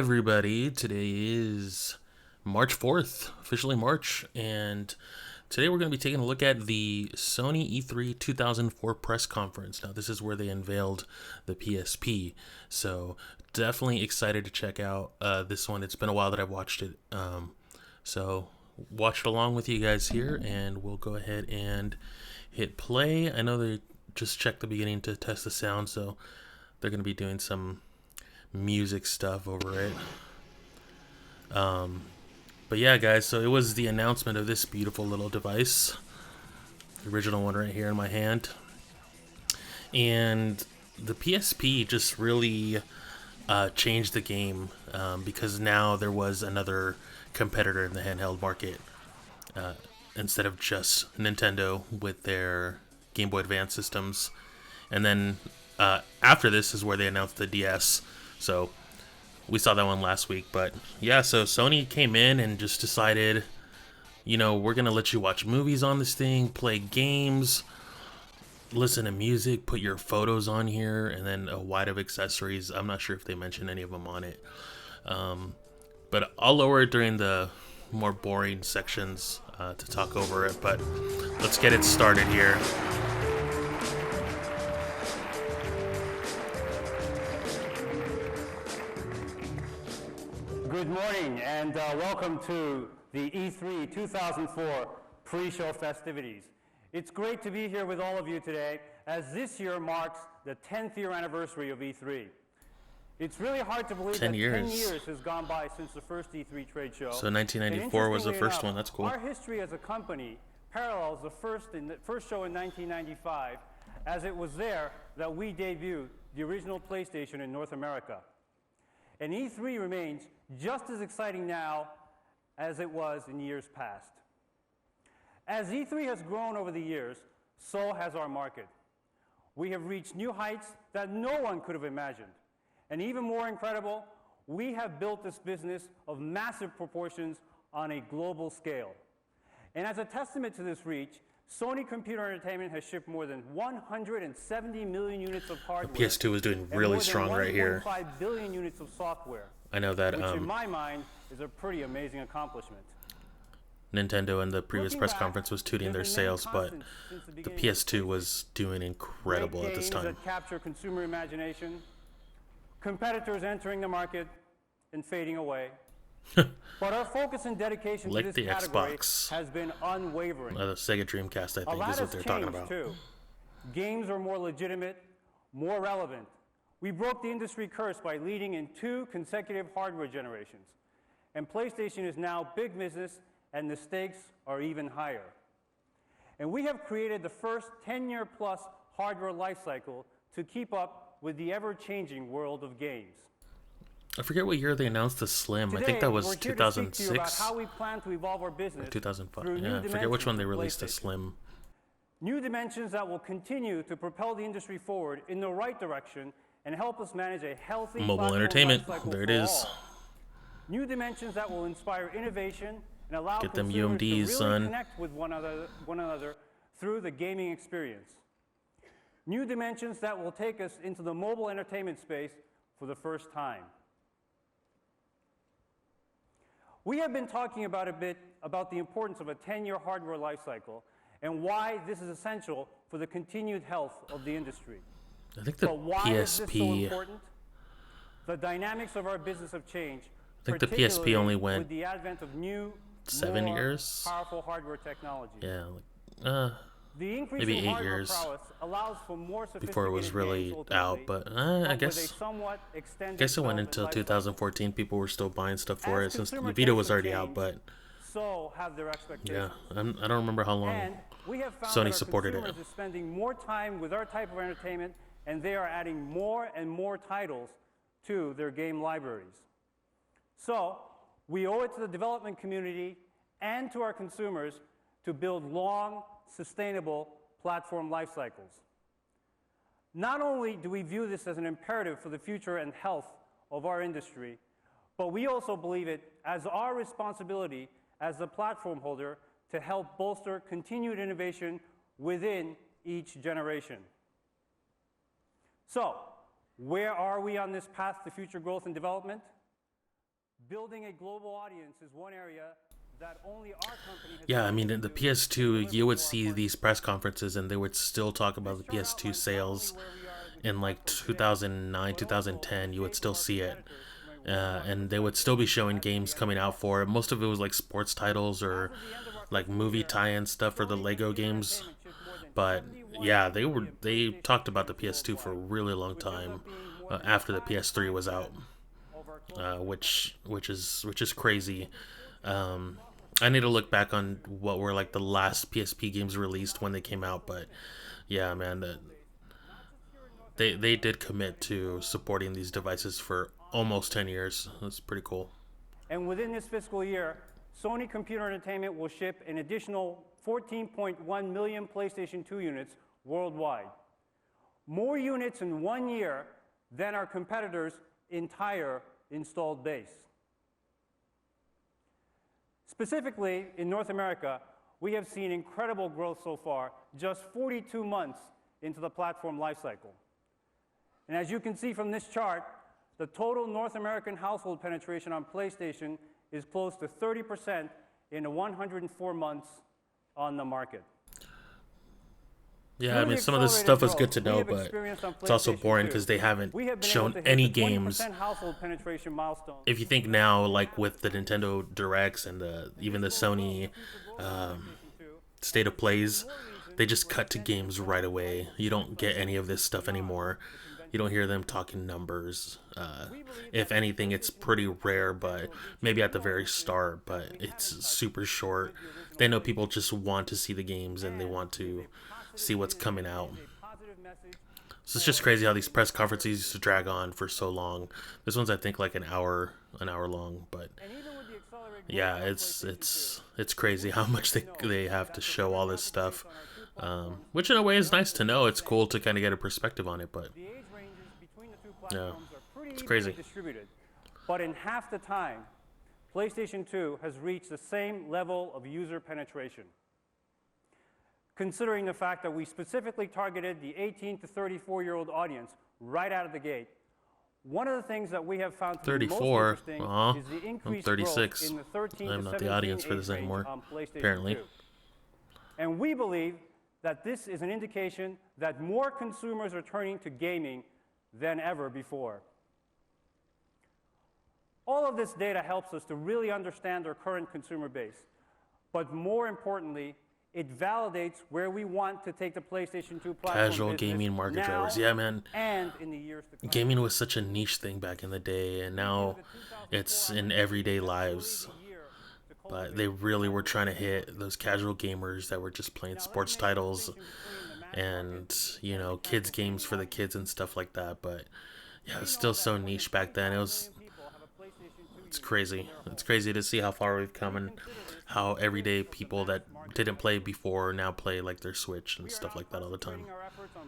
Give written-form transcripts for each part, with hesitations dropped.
everybody. Today is March 4th, officially March, and today we're going to be taking a look at the Sony E3 2004 press conference. Now, this is where they unveiled the PSP, so definitely excited to check out this one. It's been a while that I've watched it, so watch it along with you guys here, and we'll go ahead and hit play. I know they just checked the beginning to test the sound, so they're going to be doing some music stuff over it. But yeah, guys, so it was the announcement of this beautiful little device, the original one right here in my hand, and the PSP just really changed the game, because now there was another competitor in the handheld market, instead of just Nintendo with their Game Boy Advance systems. And then after this is where they announced the DS. So we saw that one last week. But yeah, so Sony came in and just decided, we're going to let you watch movies on this thing, play games, listen to music, put your photos on here, and then a wide of accessories. I'm not sure if they mentioned any of them on it. But I'll lower it during the more boring sections to talk over it. But let's get it started here. Good morning and welcome to the E3 2004 pre-show festivities. It's great to be here with all of you today, as this year marks the 10th year anniversary of E3. It's really hard to believe 10 that years. 10 years has gone by since the first E3 trade show. So 1994 was the first one. That's cool. Our history as a company parallels the first show in 1995, as it was there that we debuted the original PlayStation in North America. And E3 remains just as exciting now as it was in years past. As E3 has grown over the years, so has our market. We have reached new heights that no one could have imagined. And even more incredible, we have built this business of massive proportions on a global scale. And as a testament to this reach, Sony Computer Entertainment has shipped more than 170 million units of hardware. The PS2 was doing really strong right here. 1.5 billion units of software. I know that which in my mind is a pretty amazing accomplishment. Nintendo in the previous press conference was tooting their sales, but the PS2 was doing incredible at this time. That capture consumer imagination, competitors entering the market and fading away. But our focus and dedication to this the category Xbox. has been unwavering. The Sega Dreamcast, I think, is what they're talking about. Too. Games are more legitimate, more relevant. We broke the industry curse by leading in 2 consecutive hardware generations. And PlayStation is now big business, and the stakes are even higher. And we have created the first 10-year-plus hardware lifecycle to keep up with the ever-changing world of games. I forget what year they announced the Slim. Today, I think that was we're here 2006 to speak to you about how we plan to evolve our business or 2005. through new Yeah, I forget which one they dimensions released the of Slim. New dimensions that will continue to propel the industry forward in the right direction and help us manage a healthy Mobile entertainment. There it is. All. New dimensions that will inspire innovation and allow Get them consumers UMDs, to really son. connect with one another through the gaming experience. New dimensions that will take us into the mobile entertainment space for the first time. We have been talking about a bit about the importance of a 10-year hardware lifecycle and why this is essential for the continued health of the industry. I think the But why PSP. is this so important? The dynamics of our business have changed. I think the PSP only went with the advent of new, 7 more years. powerful hardware technology. Yeah, The increase maybe in 8 hardware years prowess allows for more before it was sophisticated really games out. ultimately, But I with a guess somewhat extended it went development until life 2014. People were still buying stuff for As it since the consumer Vita was tastes already have out. But changed, so have their expectations. yeah, I don't remember how long And we have found Sony that our supported it. consumers are spending more time with our type of entertainment, and they are adding more and more titles to their game libraries. So we owe it to the development community and to our consumers to build long, sustainable platform life cycles. Not only do we view this as an imperative for the future and health of our industry, but we also believe it as our responsibility as the platform holder to help bolster continued innovation within each generation. So, where are we on this path to future growth and development? Building a global audience is one area that only our company has Yeah, I been mean, able in the to do to PS2, deliver you would for our see partners. these press conferences and they would still talk about the This chart PS2 outlines not only sales where we are with the in like platform today, 2009, but also the 2010. You would shape of still our see it. competitors from a worldwide And they would perspective still be showing as of the games end of coming out March. for it. Most of it was like sports titles As or of the end of our like fiscal movie year, tie-in stuff for the Sony Lego Computer games. Entertainment shipped more than But 71 yeah, million they PlayStation talked 2 about the units PS2 for a worldwide, really long which ends time up being more than after the 5 PS3 times was out, ahead of our closest competitors. which is crazy. I need to look back on what were like the last PSP games released when they came out, but yeah, man, they did commit to supporting these devices for almost 10 years. That's pretty cool. And within this fiscal year, Sony Computer Entertainment will ship an additional 14.1 million PlayStation 2 units worldwide. More units in 1 year than our competitors' entire installed base. Specifically, in North America, we have seen incredible growth so far, just 42 months into the platform lifecycle. And as you can see from this chart, the total North American household penetration on PlayStation is close to 30% in the 104 months on the market. Yeah, I mean, some of this stuff was good to know, but it's also boring because they haven't We have been able shown to hit any the 20% games. household penetration milestone. If you think now, like with the Nintendo Directs and even the Sony State of Plays, they just cut to games right away. You don't get any of this stuff anymore. You don't hear them talking numbers. If anything, it's pretty rare, but maybe at the very start, but it's super short. They know people just want to see the games and they want to see what's coming out. So it's just crazy how these press conferences used to drag on for so long. This one's I think like an hour long, but yeah, it's crazy how much they have to show all this stuff. Which in a way is nice to know. It's cool to kind of get a perspective on it, but The age ranges between the two yeah, platforms are pretty it's evenly crazy. distributed. But in half the time, PlayStation 2 has reached the same level of user penetration. Considering the fact that we specifically targeted the 18 to 34-year-old audience right out of the gate, one of the things that we have found to be most 34. interesting is the I'm increased 36. growth in the 13 I'm to not 17 the audience for age this range anymore, on PlayStation apparently. 2. And we believe that this is an indication that more consumers are turning to gaming than ever before. All of this data helps us to really understand our current consumer base. But more importantly, it validates where we want to take the PlayStation 2 platform Casual business gaming market now drivers. Yeah, man. and in the years to come. Gaming was such a niche thing back in the day, and now it's in everyday lives. But they really were trying to hit those casual gamers that were just playing sports titles and, you know, kids games for the kids and stuff like that. But yeah, it was still so niche back then. It's crazy. It's crazy to see how far we've come and how everyday people that didn't play before now play like their Switch and stuff like that all the time.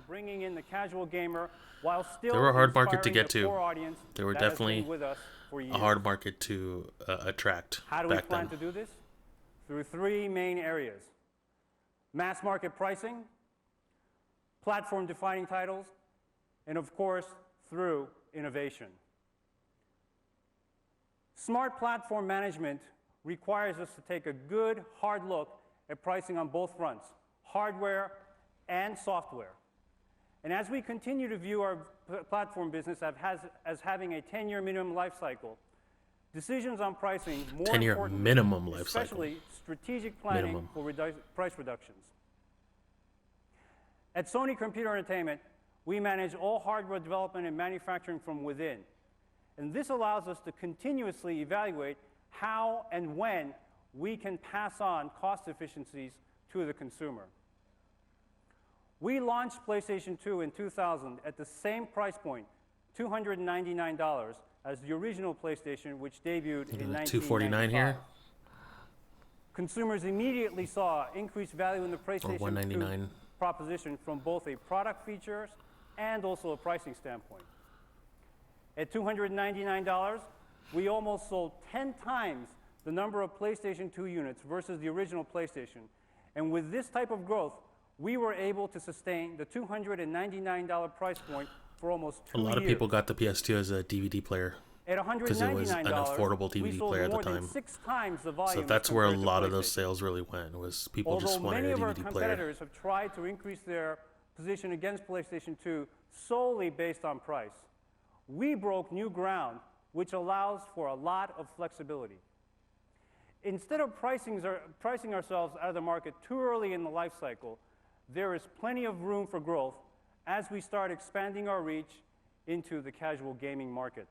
Bringing in the casual gamer while still They were a hard market to inspiring get the to. core audience They were that has been definitely with us for years. a hard market to attract How do we back plan then. to do this? Through three main areas: mass market pricing, platform defining titles, and of course, through innovation. Smart platform management requires us to take a good, hard look at pricing on both fronts, hardware and software. And as we continue to view our platform business as having a 10-year minimum life cycle, decisions on pricing more 10-year important, minimum life cycle. especially strategic planning for price reductions. At Sony Computer Entertainment, we manage all hardware development and manufacturing from within. And this allows us to continuously evaluate how and when we can pass on cost efficiencies to the consumer. We launched PlayStation 2 in 2000 at the same price point, $299, as the original PlayStation, which debuted in 1995. $249 here? Consumers immediately saw increased value in the PlayStation 2 $199. proposition from both a product features and also a pricing standpoint. At $299, we almost sold 10 times the number of PlayStation 2 units versus the original PlayStation. And with this type of growth, we were able to sustain the $299 price point for almost 2 years. A lot of people got the PS2 as a DVD player. At $199, because it was an affordable we DVD sold player at the more than time. 6 times the volume. So that's where a lot of those sales really went. Was people just Although wanted many a of our DVD player. competitors have tried to increase their position against PlayStation 2 solely based on price, we broke new ground, which allows for a lot of flexibility. Instead of pricing ourselves out of the market too early in the life cycle, there is plenty of room for growth as we start expanding our reach into the casual gaming market.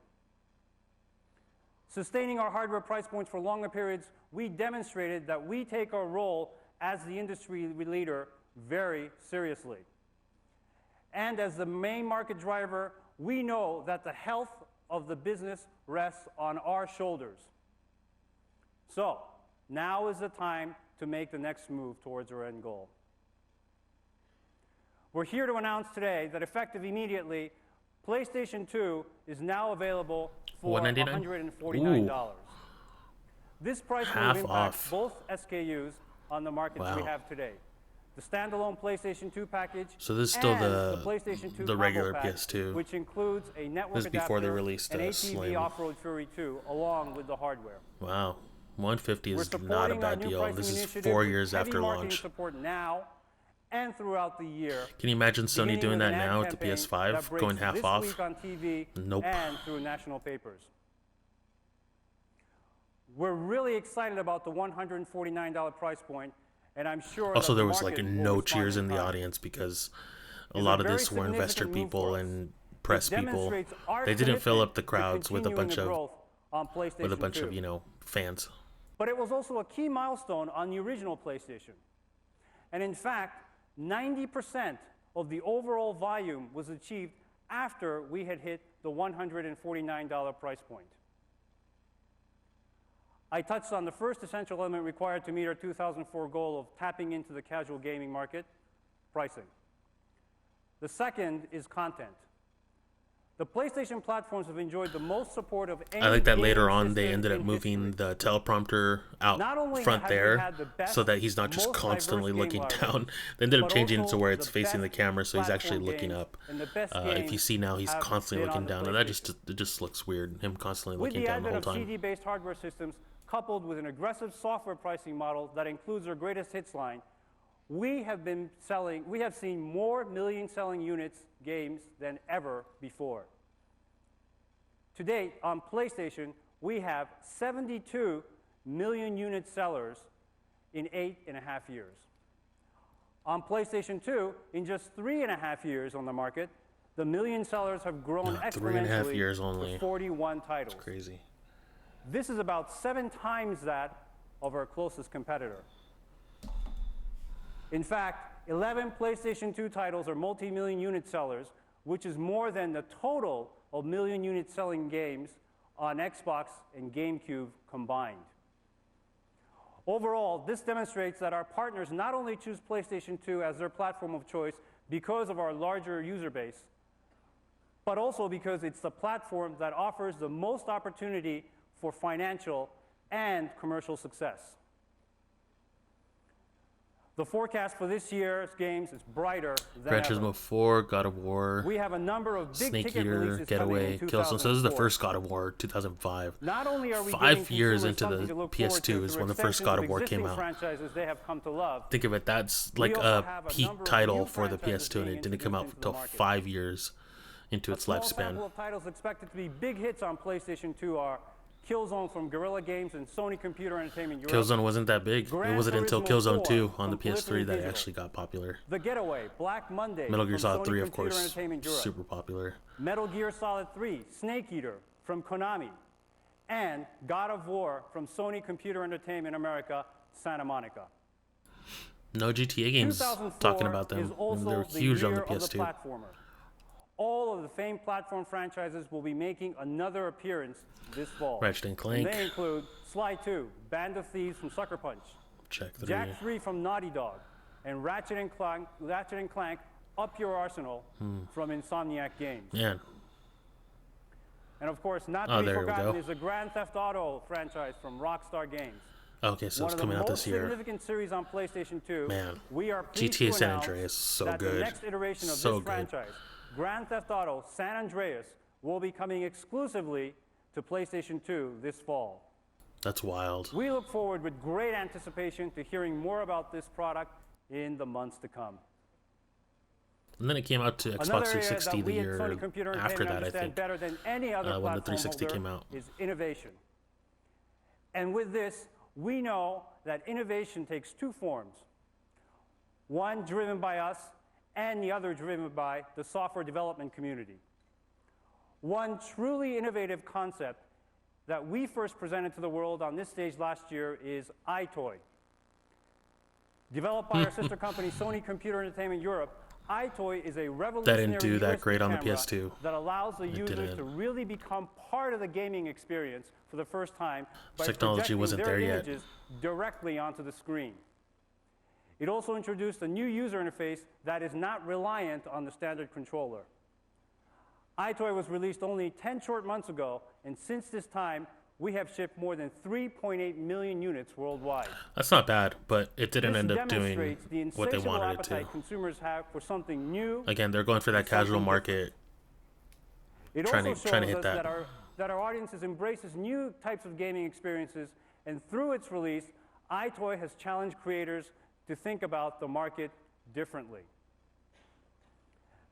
Sustaining our hardware price points for longer periods, we demonstrated that we take our role as the industry leader very seriously. And as the main market driver, we know that the health of the business rests on our shoulders. So, now is the time to make the next move towards our end goal. We're here to announce today that effective immediately, PlayStation 2 is now available for $149. This price will Half impact off. both SKUs on the market that we have today. The standalone PlayStation 2 package, So this is still and the PlayStation 2 the regular combo pack, PS2. which includes a network This is before they adapter released and ATV Slim. Off-Road Fury 2, along with the hardware. Wow, 150 We're is not a supporting our bad new deal. pricing This is initiative 4 with years heavy after marketing launch. support now and throughout the year. Can you imagine Sony beginning doing with that an ad now with the campaign PS5, that breaks going half this off? week on TV Nope. and through national papers. We're really excited about the $149 price point, and I'm sure Also, that there the was like market will no respond cheers in the kind. audience because a It's lot a of very this were investor significant move people for us. and press It people. demonstrates our They didn't fill up commitment the to crowds with a continuing bunch the of growth on PlayStation 2. you know, fans. But it was also a key milestone on the original PlayStation. And in fact, 90% of the overall volume was achieved after we had hit the $149 price point. I touched on the first essential element required to meet our 2004 goal of tapping into the casual gaming market, pricing. The second is content. The PlayStation platforms have enjoyed the most support of any I like that gaming later on they system ended up in moving history. the teleprompter out Not only front have we there had the best, so that he's not just most constantly diverse looking game down. library, They ended up but changing it also to where it's the facing the best camera so he's actually platform looking games up. and the best If you see now, he's games constantly have looking been on down, the and that PlayStation. it just looks weird. Him constantly With looking the down the whole advent of time. CD-based hardware systems, coupled with an aggressive software pricing model that includes our greatest hits line, we have seen more million-selling units games than ever before. To date, on PlayStation, we have 72 million unit sellers in 8.5 years. On PlayStation 2, in just 3.5 years on the market, the million sellers have grown exponentially 3.5 years only. to 41 titles. It's crazy. This is about 7 times that of our closest competitor. In fact, 11 PlayStation 2 titles are multi-million unit sellers, which is more than the total of million unit selling games on Xbox and GameCube combined. Overall, this demonstrates that our partners not only choose PlayStation 2 as their platform of choice because of our larger user base, but also because it's the platform that offers the most opportunity for financial and commercial success. The forecast for this year's games is brighter than Gran ever. Turismo 4, God of War, We have a number of big Snake ticket Eater, releases Getaway, coming in Killzone. So this is the 2004. first God of War, 2005. Not only are we 5 giving years consumers into something the to look forward PS2 to is through when the first extensions God of of War came existing out. franchises they have come to love. Think of it, that's like also a have a peak number of title new for the franchises PS2, and being it didn't come out introduced into until the market. 5 years into its A small lifespan. sample of titles expected to be big hits on PlayStation 2 are Killzone from Guerrilla Games and Sony Computer Entertainment Europe. Killzone wasn't that big. Gran It wasn't until Turismo Killzone 4 2 on the from PS3 Polyphony that it Digital. actually got popular. The Getaway, Black Monday Metal Gear from Solid Sony 3, of Computer course, Entertainment Europe. super popular. Metal Gear Solid 3, Snake Eater from Konami, and God of War from Sony Computer Entertainment America, Santa Monica. No GTA games 2004 talking about is them. also They were the huge on year the of the PS2. platformer. All of the famed platform franchises will be making another appearance this fall. Ratchet and Clank. And they include Sly 2, Band of Thieves from Sucker Punch, Check 3. Jack 3 from Naughty Dog, and Ratchet and Clank Up Your Arsenal from Insomniac Games. Man, And of course, not Oh, to be there we forgotten go. is the Grand Theft Auto franchise from Rockstar Games. okay, so One it's of coming the out most this year. significant series on PlayStation 2. Man, We are pleased GTA to San announce Andreas, so that good. the next iteration of So this good. franchise, Grand Theft Auto San Andreas, will be coming exclusively to PlayStation 2 this fall. That's wild. We look forward with great anticipation to hearing more about this product in the months to come. And then it came out to Xbox Another area 360 that the we at year Sony Computer after Entertainment that, I understand think, better than any other when the platform 360 holder came out. is innovation. And with this, we know that innovation takes two forms. One driven by us, and the other driven by the software development community. One truly innovative concept that we first presented to the world on this stage last year is iToy. Developed by our sister company, Sony Computer Entertainment Europe, iToy is a revolutionary That didn't do that USB great on the camera PS2. that allows the user didn't. to really become part of the gaming experience for the first time by Technology projecting wasn't their there yet. images directly onto the screen. It also introduced a new user interface that is not reliant on the standard controller. iToy was released only 10 short months ago, and since this time, we have shipped more than 3.8 million units worldwide. That's not bad, but it didn't This end up doing demonstrates the what they insatiable wanted it to. appetite consumers have for something new. Again, they're going for that casual something market, It trying also to shows hit us that. that our audiences embraces new types of gaming experiences, and through its release, iToy has challenged creators to think about the market differently.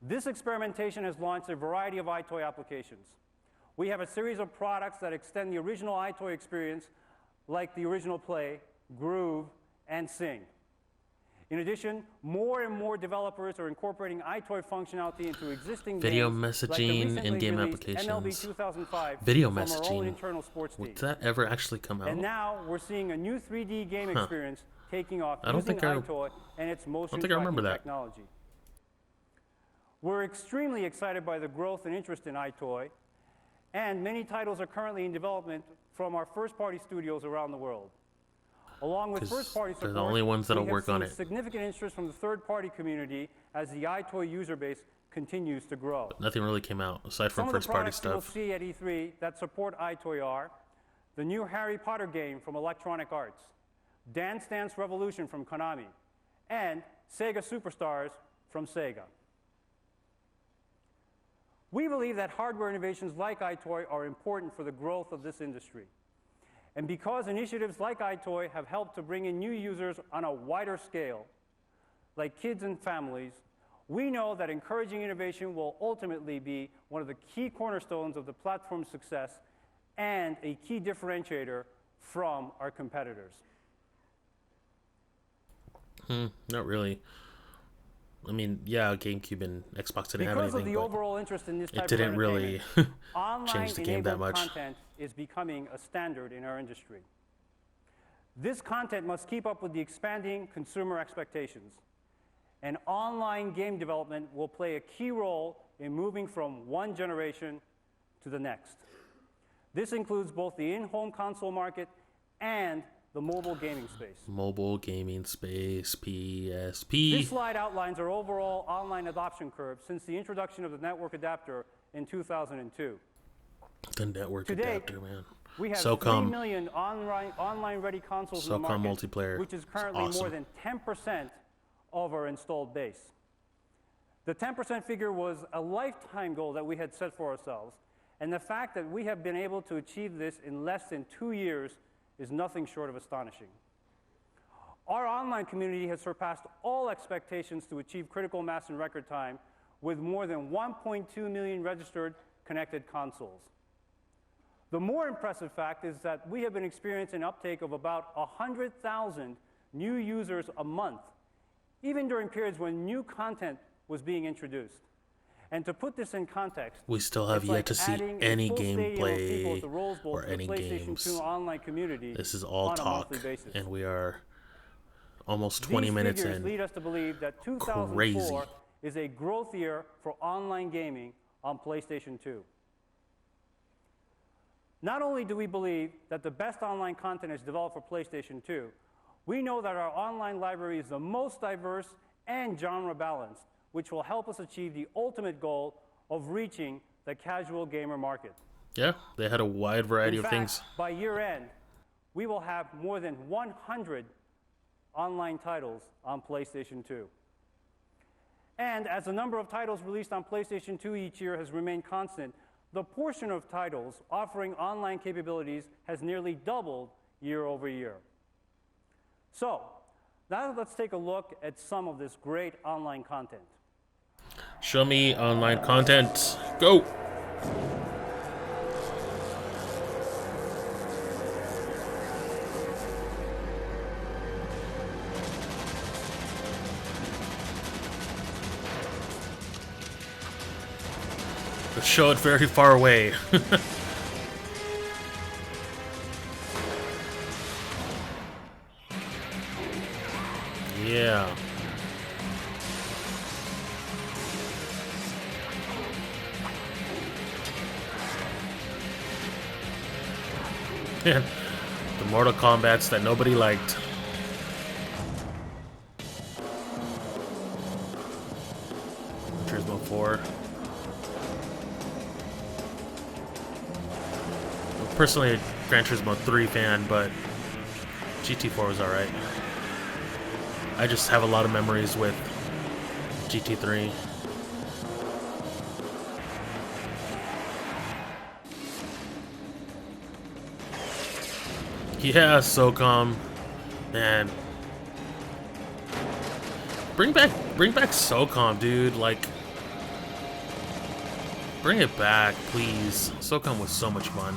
This experimentation has launched a variety of iToy applications. We have a series of products that extend the original iToy experience, like the original Play, Groove, and Sing. In addition, more and more developers are incorporating iToy functionality into existing Video games, messaging, like the recently in-game released MLB applications. 2005 Video from our own messaging. internal sports team. Would that ever actually come out? And now we're seeing a new 3D game experience taking off I don't using think I- iToy and its motion think I remember tracking that. technology. We're extremely excited by the growth and interest in iToy, and many titles are currently in development from our first-party studios around the world. Along with 'Cause first-party they're support, the only ones that'll we have work on seen it. significant interest from the third-party community as the iToy user base continues to grow. Nothing really came out aside Some from of the first party products you'll stuff. see at E3 that support iToy are the new Harry Potter game from Electronic Arts, Dance Dance Revolution from Konami, and Sega Superstars from Sega. We believe that hardware innovations like iToy are important for the growth of this industry. And because initiatives like iToy have helped to bring in new users on a wider scale, like kids and families, we know that encouraging innovation will ultimately be one of the key cornerstones of the platform's success and a key differentiator from our competitors. Not really. I mean, yeah, GameCube and Xbox didn't have Because of anything, the but overall interest in this type it didn't of really entertainment, change the game that online-enabled much. content is becoming a standard in our industry. This content must keep up with the expanding consumer expectations, and online game development will play a key role in moving from one generation to the next. This includes both the in-home console market and the mobile gaming space. Mobile gaming space, PSP. This slide outlines our overall online adoption curve since the introduction of the network adapter in 2002. The network To date, adapter, man. We have SOCOM. 3 million online-ready consoles in the SOCOM market, multiplayer. which is It's currently more awesome. than 10% of our installed base. The 10% figure was a lifetime goal that we had set for ourselves, and the fact that we have been able to achieve this in less than 2 years is nothing short of astonishing. Our online community has surpassed all expectations to achieve critical mass in record time, with more than 1.2 million registered connected consoles. The more impressive fact is that we have been experiencing uptake of about 100,000 new users a month, even during periods when new content was being introduced. And to put this in context, We still have it's yet like to see adding a any full stadium of people gameplay at the Rose Bowl or to the any PlayStation games. 2 online community This is all on a talk, monthly basis. and we are almost 20 These minutes figures in. lead us to believe that 2004 Crazy. is a growth year for online gaming on PlayStation 2. Not only do we believe that the best online content is developed for PlayStation 2, we know that our online library is the most diverse and genre balanced, which will help us achieve the ultimate goal of reaching the casual gamer market. Yeah, they had a wide variety In of fact, things. by year end, we will have more than 100 online titles on PlayStation 2. And as the number of titles released on PlayStation 2 each year has remained constant, the portion of titles offering online capabilities has nearly doubled year over year. So, now let's take a look at some of this great online content. Show me online content. Go! Let's show it very far away. Yeah. The Mortal Kombats that nobody liked. Turismo 4. I'm personally a Gran Turismo 3 fan, but GT4 was alright. I just have a lot of memories with GT3. Yeah, SOCOM, man. Bring back SOCOM, dude. Like, bring it back, please. SOCOM was so much fun.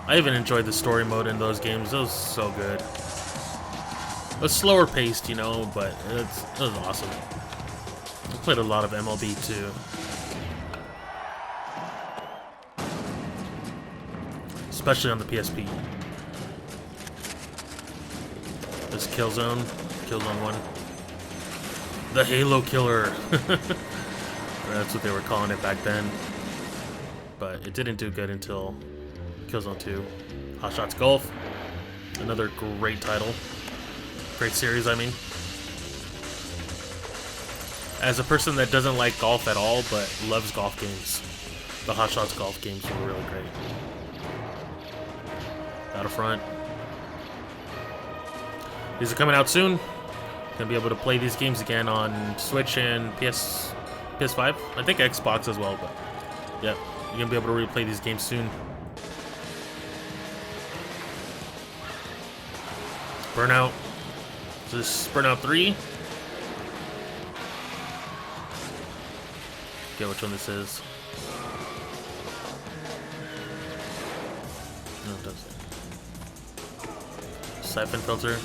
I even enjoyed the story mode in those games. It was so good. It was slower paced, you know, but it was awesome. I played a lot of MLB too. Especially on the PSP. This Killzone 1. The Halo Killer. That's what they were calling it back then. But it didn't do good until Killzone 2. Hot Shots Golf. Another great title. Great series, I mean. As a person that doesn't like golf at all, but loves golf games, the Hot Shots Golf games were really great. Battlefront. These are coming out soon. Gonna be able to play these games again on Switch and PS5. I think Xbox as well, but yeah, you're gonna be able to replay these games soon. Burnout. Is this Burnout 3? Get which one this is. No, it doesn't. Siphon Filter.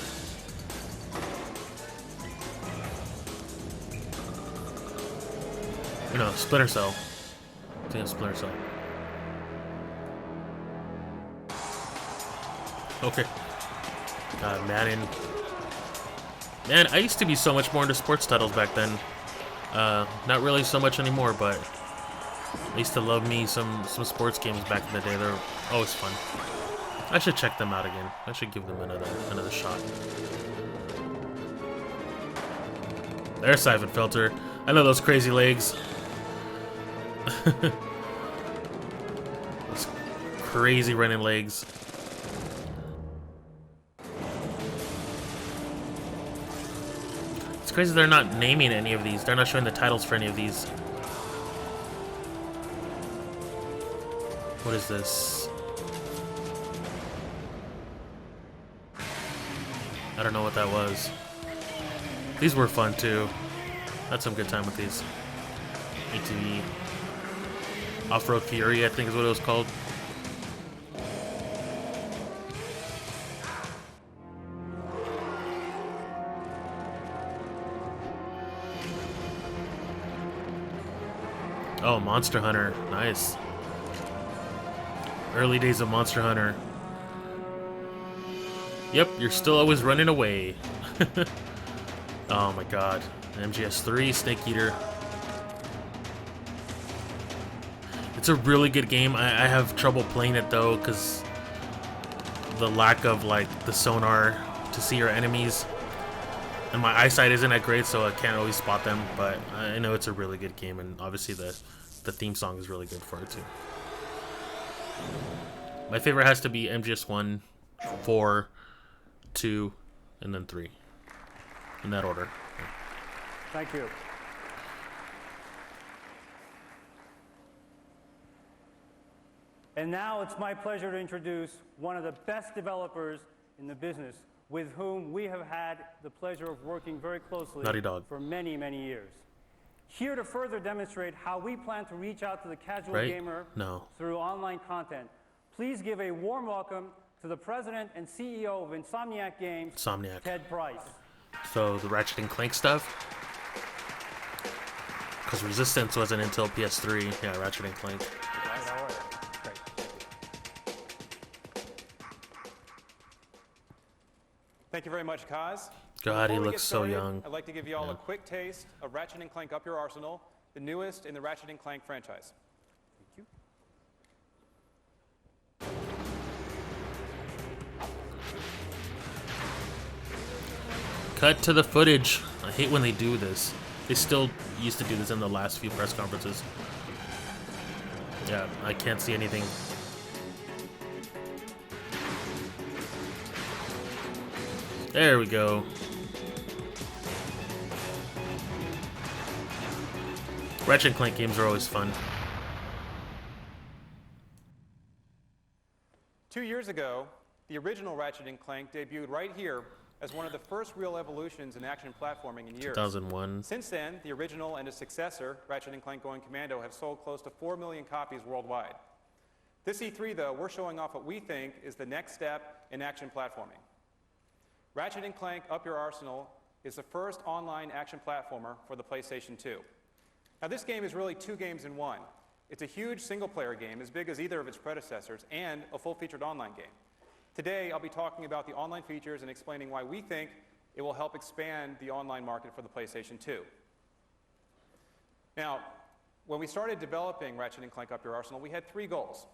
No, Splinter Cell. I think it's Splinter Cell. Okay. God, Madden. Man, I used to be so much more into sports titles back then. Not really so much anymore, but I used to love me some sports games back in the day. They're always fun. I should check them out again. I should give them another shot. There's Siphon Filter. I know those crazy legs. Those crazy running legs. It's crazy they're not naming any of these. They're not showing the titles for any of these. What is this? I don't know what that was. These were fun too. Had some good time with these. ATV. Off-Road Fury, I think is what it was called. Oh, Monster Hunter. Nice. Early days of Monster Hunter. Yep, you're still always running away. Oh my god. MGS3, Snake Eater. It's a really good game. I have trouble playing it though, because the lack of like the sonar to see your enemies. And my eyesight isn't that great, so I can't always spot them, but I know it's a really good game, and obviously the theme song is really good for it too. My favorite has to be MGS1, 4, 2, and then 3. In that order. Thank you. And now it's my pleasure to introduce one of the best developers in the business with whom we have had the pleasure of working very closely Naughty Dog. for many, many years. Here to further demonstrate how we plan to reach out to the casual gamer through online content, please give a warm welcome to the president and CEO of Insomniac Games, Ted Price. So the Ratchet and Clank stuff, because Resistance wasn't until PS3. Yeah, Ratchet and Clank. Thank you very much, Kaz. God, he looks so young. I'd like to give you all a quick taste of Ratchet and Clank Up Your Arsenal, the newest in the Ratchet and Clank franchise. Thank you. Cut to the footage. I hate when they do this. They still used to do this in the last few press conferences. Yeah, I can't see anything. There we go. Ratchet and Clank games are always fun. 2 years ago, the original Ratchet and Clank debuted right here as one of the first real evolutions in action platforming in years. 2001. Since then, the original and its successor, Ratchet and Clank Going Commando, have sold close to 4 million copies worldwide. This E3, though, we're showing off what we think is the next step in action platforming. Ratchet and Clank Up Your Arsenal is the first online action platformer for the PlayStation 2. Now, this game is really two games in one. It's a huge single-player game, as big as either of its predecessors, and a full-featured online game. Today, I'll be talking about the online features and explaining why we think it will help expand the online market for the PlayStation 2. Now, when we started developing Ratchet and Clank Up Your Arsenal, we had three goals.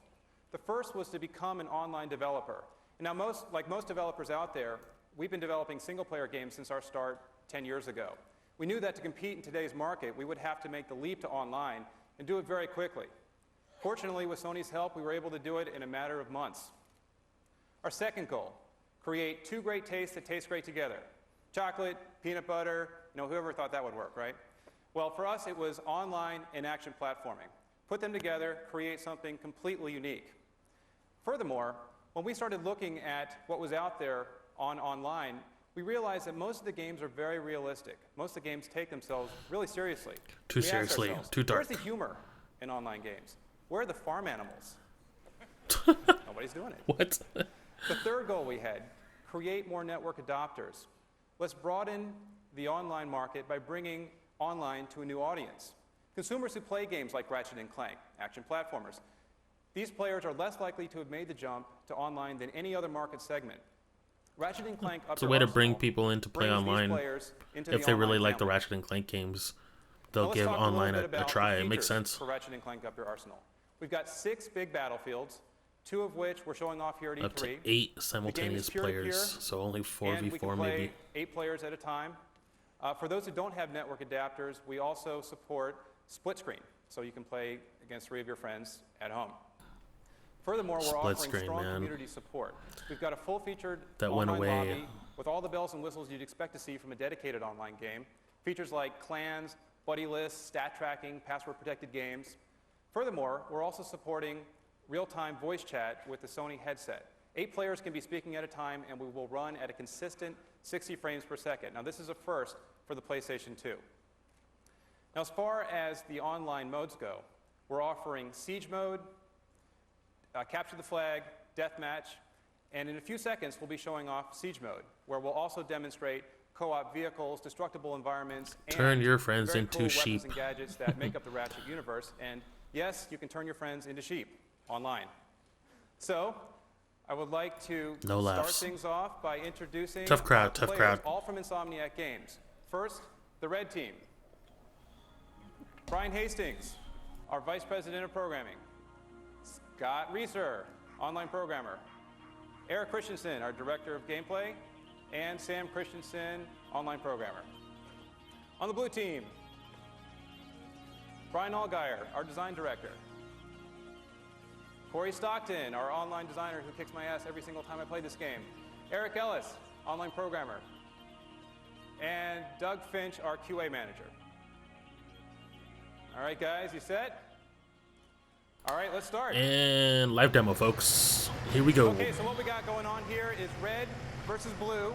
The first was to become an online developer. And now, like most developers out there, we've been developing single-player games since our start 10 years ago. We knew that to compete in today's market, we would have to make the leap to online and do it very quickly. Fortunately, with Sony's help, we were able to do it in a matter of months. Our second goal, create two great tastes that taste great together. Chocolate, peanut butter, whoever thought that would work, right? Well, for us, it was online and action platforming. Put them together, create something completely unique. Furthermore, when we started looking at what was out there online, we realized that most of the games are very realistic. Most of the games take themselves really seriously. Too seriously, too dark. Where's the humor in online games? Where are the farm animals? Nobody's doing it. What? The third goal we had, create more network adopters. Let's broaden the online market by bringing online to a new audience. Consumers who play games like Ratchet and Clank, action platformers, these players are less likely to have made the jump to online than any other market segment. Ratchet and Clank Up Your Arsenal it's a way to bring people in to play online. If they really like the Ratchet and Clank games, they'll give online a try. It makes sense. For Ratchet and Clank Up Your Arsenal, we've got 6 big battlefields, 2 of which we're showing off here at E3. Up to 8 simultaneous players, so only 4v4 maybe. 8 players at a time. For those who don't have network adapters, we also support split screen, so you can play against 3 of your friends at home. Furthermore, we're offering strong community support. We've got a full-featured online lobby with all the bells and whistles you'd expect to see from a dedicated online game. Features like clans, buddy lists, stat tracking, password-protected games. Furthermore, we're also supporting real-time voice chat with the Sony headset. 8 players can be speaking at a time, and we will run at a consistent 60 frames per second. Now, this is a first for the PlayStation 2. Now, as far as the online modes go, we're offering Siege Mode, Capture the Flag, Deathmatch, and in a few seconds, we'll be showing off Siege Mode, where we'll also demonstrate co-op vehicles, destructible environments, turn and your friends very into cool sheep. Weapons and gadgets that make up the Ratchet universe. And yes, you can turn your friends into sheep online. So, I would like to start things off by introducing tough crowd, all from Insomniac Games. First, the red team. Brian Hastings, our Vice President of Programming. Scott Reeser, online programmer. Eric Christensen, our Director of Gameplay. And Sam Christensen, online programmer. On the blue team, Brian Allgeier, our Design Director. Corey Stockton, our online designer who kicks my ass every single time I play this game. Eric Ellis, online programmer. And Doug Finch, our QA manager. All right, guys, you set? All right, let's start. And live demo, folks. Here we go. Okay, so what we got going on here is red versus blue.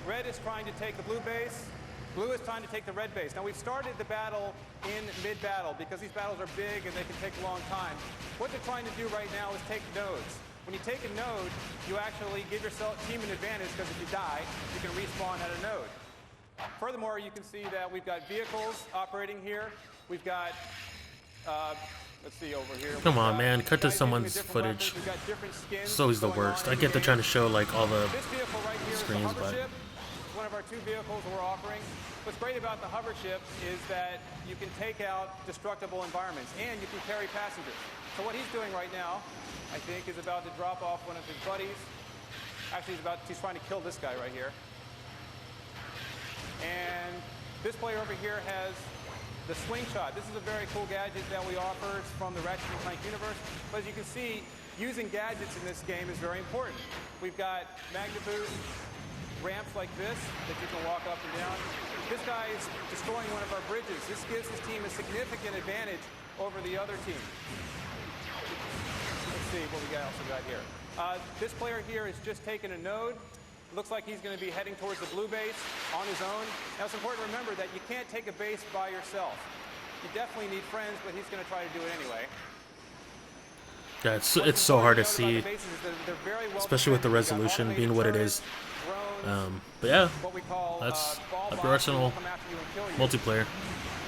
Red is trying to take the blue base. Blue is trying to take the red base. Now, we've started the battle in mid-battle because these battles are big and they can take a long time. What they're trying to do right now is take nodes. When you take a node, you actually give yourself team an advantage because if you die, you can respawn at a node. Furthermore, you can see that we've got vehicles operating here. We've got, let's see over here. Come on, man. Cut to someone's footage. It's always the worst. I get they're trying to show like all the screens, but one of our two vehicles we're offering. What's great about the hover ship is that you can take out destructible environments and you can carry passengers. So what he's doing right now, I think, is about to drop off one of his buddies. Actually, he's trying to kill this guy right here. And this player over here has the slingshot. This is a very cool gadget that we offer. It's from the Ratchet & Clank universe. But as you can see, using gadgets in this game is very important. We've got Magnaboost ramps like this that you can walk up and down. This guy is destroying one of our bridges. This gives his team a significant advantage over the other team. Let's see what we also got here. This player here is just taking a node. Looks like he's going to be heading towards the blue base on his own. Now, it's important to remember that you can't take a base by yourself. You definitely need friends, but he's going to try to do it anyway. yeah, it's so hard to see, especially with the resolution being what it is. But yeah, that's Up Your Arsenal multiplayer.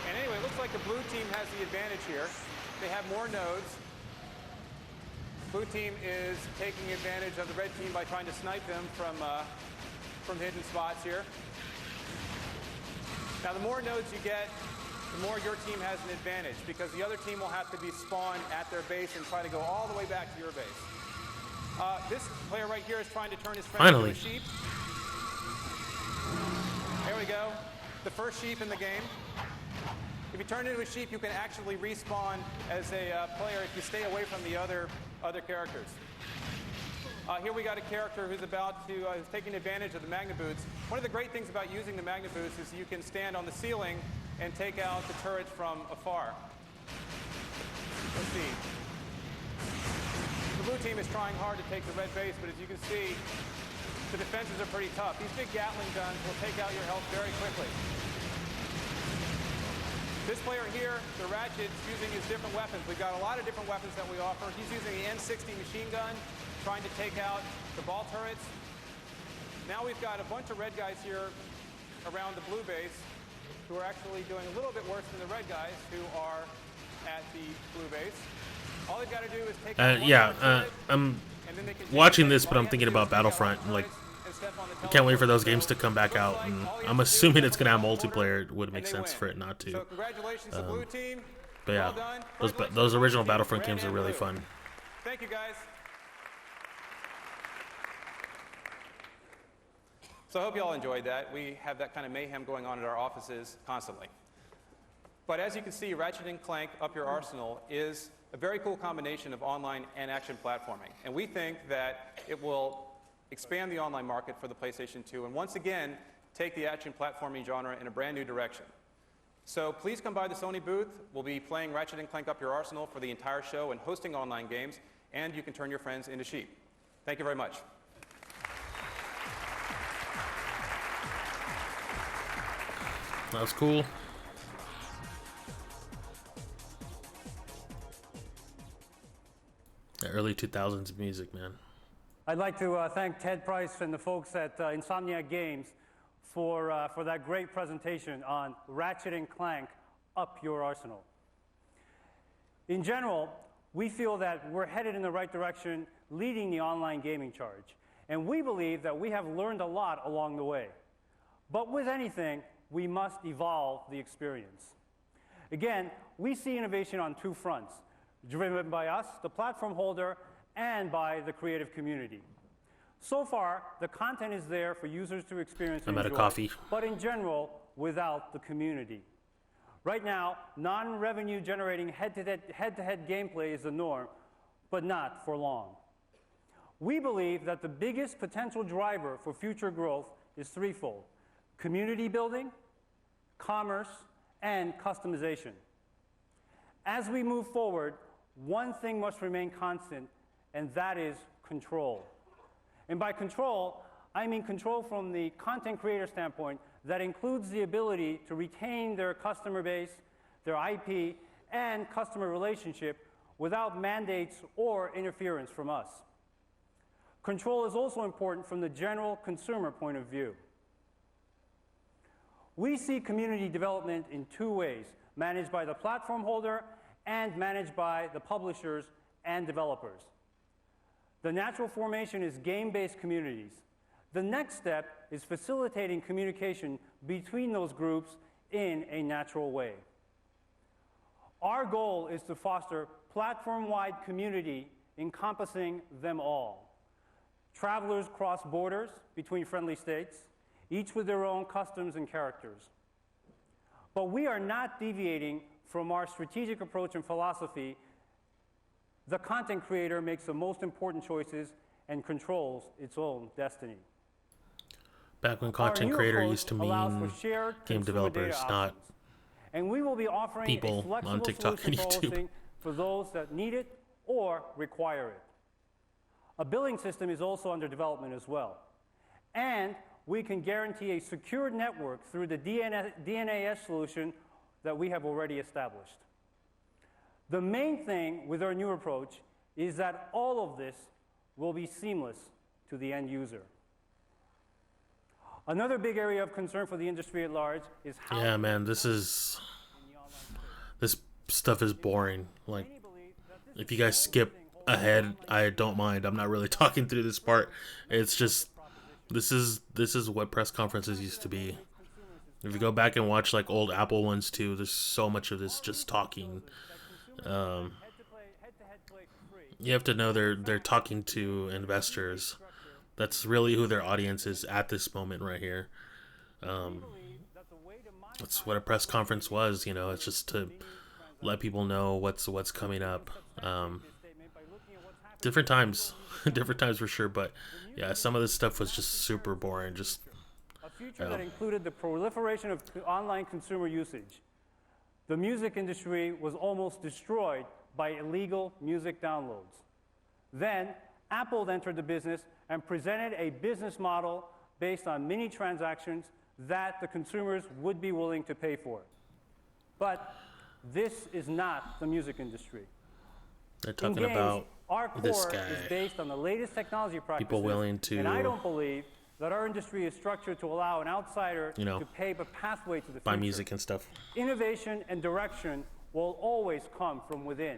And anyway, it looks like the blue team has the advantage here. They have more nodes. Blue team is taking advantage of the red team by trying to snipe them from hidden spots here. Now, the more nodes you get, the more your team has an advantage because the other team will have to be spawned at their base and try to go all the way back to your base. This player right here is trying to turn his friend into a sheep. There we go. The first sheep in the game. If you turn into a sheep, you can actually respawn as a player if you stay away from the other characters. Here we got a character who's who's taking advantage of the Magnaboots. One of the great things about using the Magnaboots is you can stand on the ceiling and take out the turrets from afar. Let's see. The blue team is trying hard to take the red base, but as you can see, the defenses are pretty tough. These big Gatling guns will take out your health very quickly. This player here, the Ratchet, is using his different weapons. We've got a lot of different weapons that we offer. He's using the N60 machine gun, trying to take out the ball turrets. Now we've got a bunch of red guys here around the blue base who are actually doing a little bit worse than the red guys who are at the blue base. All they've got to do is take out I'm watching this, but I'm thinking about Battlefront. Like, I can't wait for those games to come back out. And I'm assuming it's gonna have multiplayer. It would make sense for it not to. So congratulations to Blue Team. But yeah, those original Battlefront games are really fun. Thank you, guys. So I hope you all enjoyed that. We have that kind of mayhem going on at our offices constantly. But as you can see, Ratchet & Clank Up Your Arsenal is a very cool combination of online and action platforming. And we think that it will expand the online market for the PlayStation 2 and once again take the action platforming genre in a brand new direction. So please come by the Sony booth. We'll be playing Ratchet & Clank Up Your Arsenal for the entire show and hosting online games, and you can turn your friends into sheep. Thank you very much. That was cool. The early 2000s music, man. I'd like to thank Ted Price and the folks at Insomniac Games for that great presentation on Ratchet & Clank Up Your Arsenal. In general, we feel that we're headed in the right direction, leading the online gaming charge. And we believe that we have learned a lot along the way. But with anything, we must evolve the experience. Again, we see innovation on two fronts, driven by us, the platform holder, and by the creative community. So far, the content is there for users to experience and enjoy, coffee. but in general, without the community. Right now, non-revenue generating head-to-head gameplay is the norm, but not for long. We believe that the biggest potential driver for future growth is threefold: community building, commerce, and customization. As we move forward, one thing must remain constant, and that is control. And by control, I mean control from the content creator standpoint that includes the ability to retain their customer base, their IP, and customer relationship without mandates or interference from us. Control is also important from the general consumer point of view. We see community development in two ways, managed by the platform holder and managed by the publishers and developers. The natural formation is game-based communities. The next step is facilitating communication between those groups in a natural way. Our goal is to foster platform-wide community encompassing them all. Travelers cross borders between friendly states, each with their own customs and characters. But we are not deviating from our strategic approach and philosophy. The content creator makes the most important choices and controls its own destiny. Back when content creator used to mean game developers, not and we will be offering people on TikTok and YouTube. For those that need it or require it. A billing system is also under development as well. And we can guarantee a secured network through the DNAS solution that we have already established. The main thing with our new approach is that all of this will be seamless to the end user. Another big area of concern for the industry at large is how... Yeah, man, this stuff is boring. Like, if you guys skip ahead, I don't mind. I'm not really talking through this part. It's just, this is what press conferences used to be. If you go back and watch like old Apple ones too, there's so much of this just talking. You have to know they're talking to investors. That's really who their audience is at this moment right here. That's what a press conference was, you know. It's just to let people know what's coming up. Different times for sure. But yeah, some of this stuff was just super boring. Just a future that included the proliferation of online consumer usage. The music industry was almost destroyed by illegal music downloads. Then Apple entered the business and presented a business model based on mini transactions that the consumers would be willing to pay for. But this is not the music industry. They're talking about our core this guy. Is based on the latest technology practices. People willing to, and I don't believe that our industry is structured to allow an outsider to pave a pathway to the buy future. music and stuff. Innovation and direction will always come from within.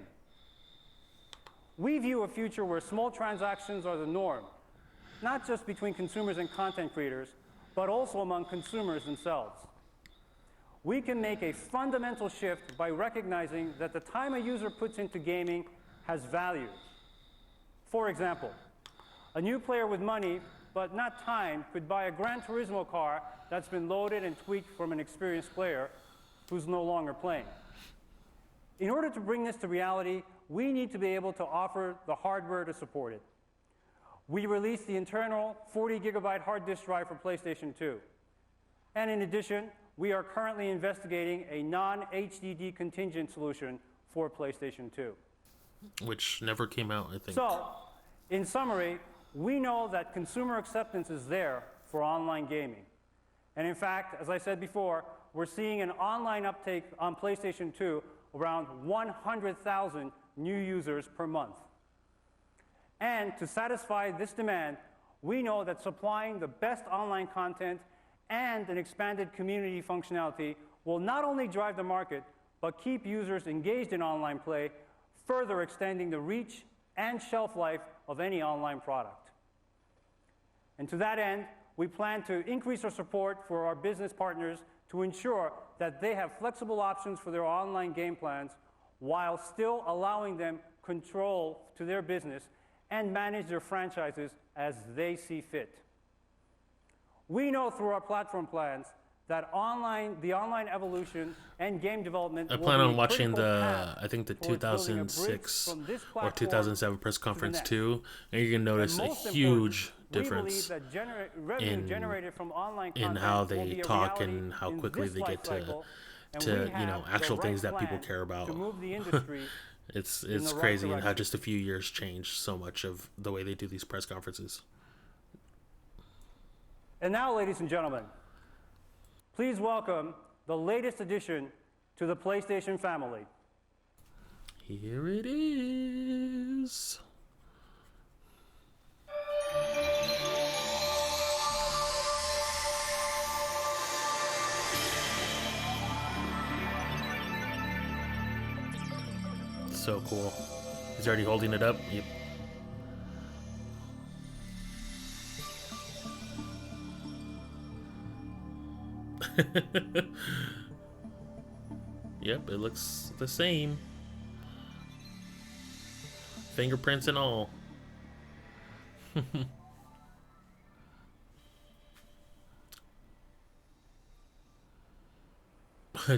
We view a future where small transactions are the norm, not just between consumers and content creators, but also among consumers themselves. We can make a fundamental shift by recognizing that the time a user puts into gaming has value. For example, a new player with money, but not time, could buy a Gran Turismo car that's been loaded and tweaked from an experienced player who's no longer playing. In order to bring this to reality, we need to be able to offer the hardware to support it. We released the internal 40-gigabyte hard disk drive for PlayStation 2. And in addition, we are currently investigating a non-HDD contingent solution for PlayStation 2. Which never came out, I think. So, in summary, we know that consumer acceptance is there for online gaming. And in fact, as I said before, we're seeing an online uptake on PlayStation 2 around 100,000 new users per month. And to satisfy this demand, we know that supplying the best online content and an expanded community functionality will not only drive the market, but keep users engaged in online play, further extending the reach and shelf life of any online product. And to that end, we plan to increase our support for our business partners to ensure that they have flexible options for their online game plans while still allowing them control to their business and manage their franchises as they see fit. We know through our platform plans that the online evolution and game development. I plan on watching I think the 2006 or 2007 press conference too, and you can notice a huge difference in how they talk and how quickly they get to actual things that people care about. It's in the right crazy and how direction. just a few years changed so much of the way they do these press conferences. And now, ladies and gentlemen, please welcome the latest addition to the PlayStation family. Here it is. So cool. He's already holding it up. Yep. Yep, it looks the same. Fingerprints and all.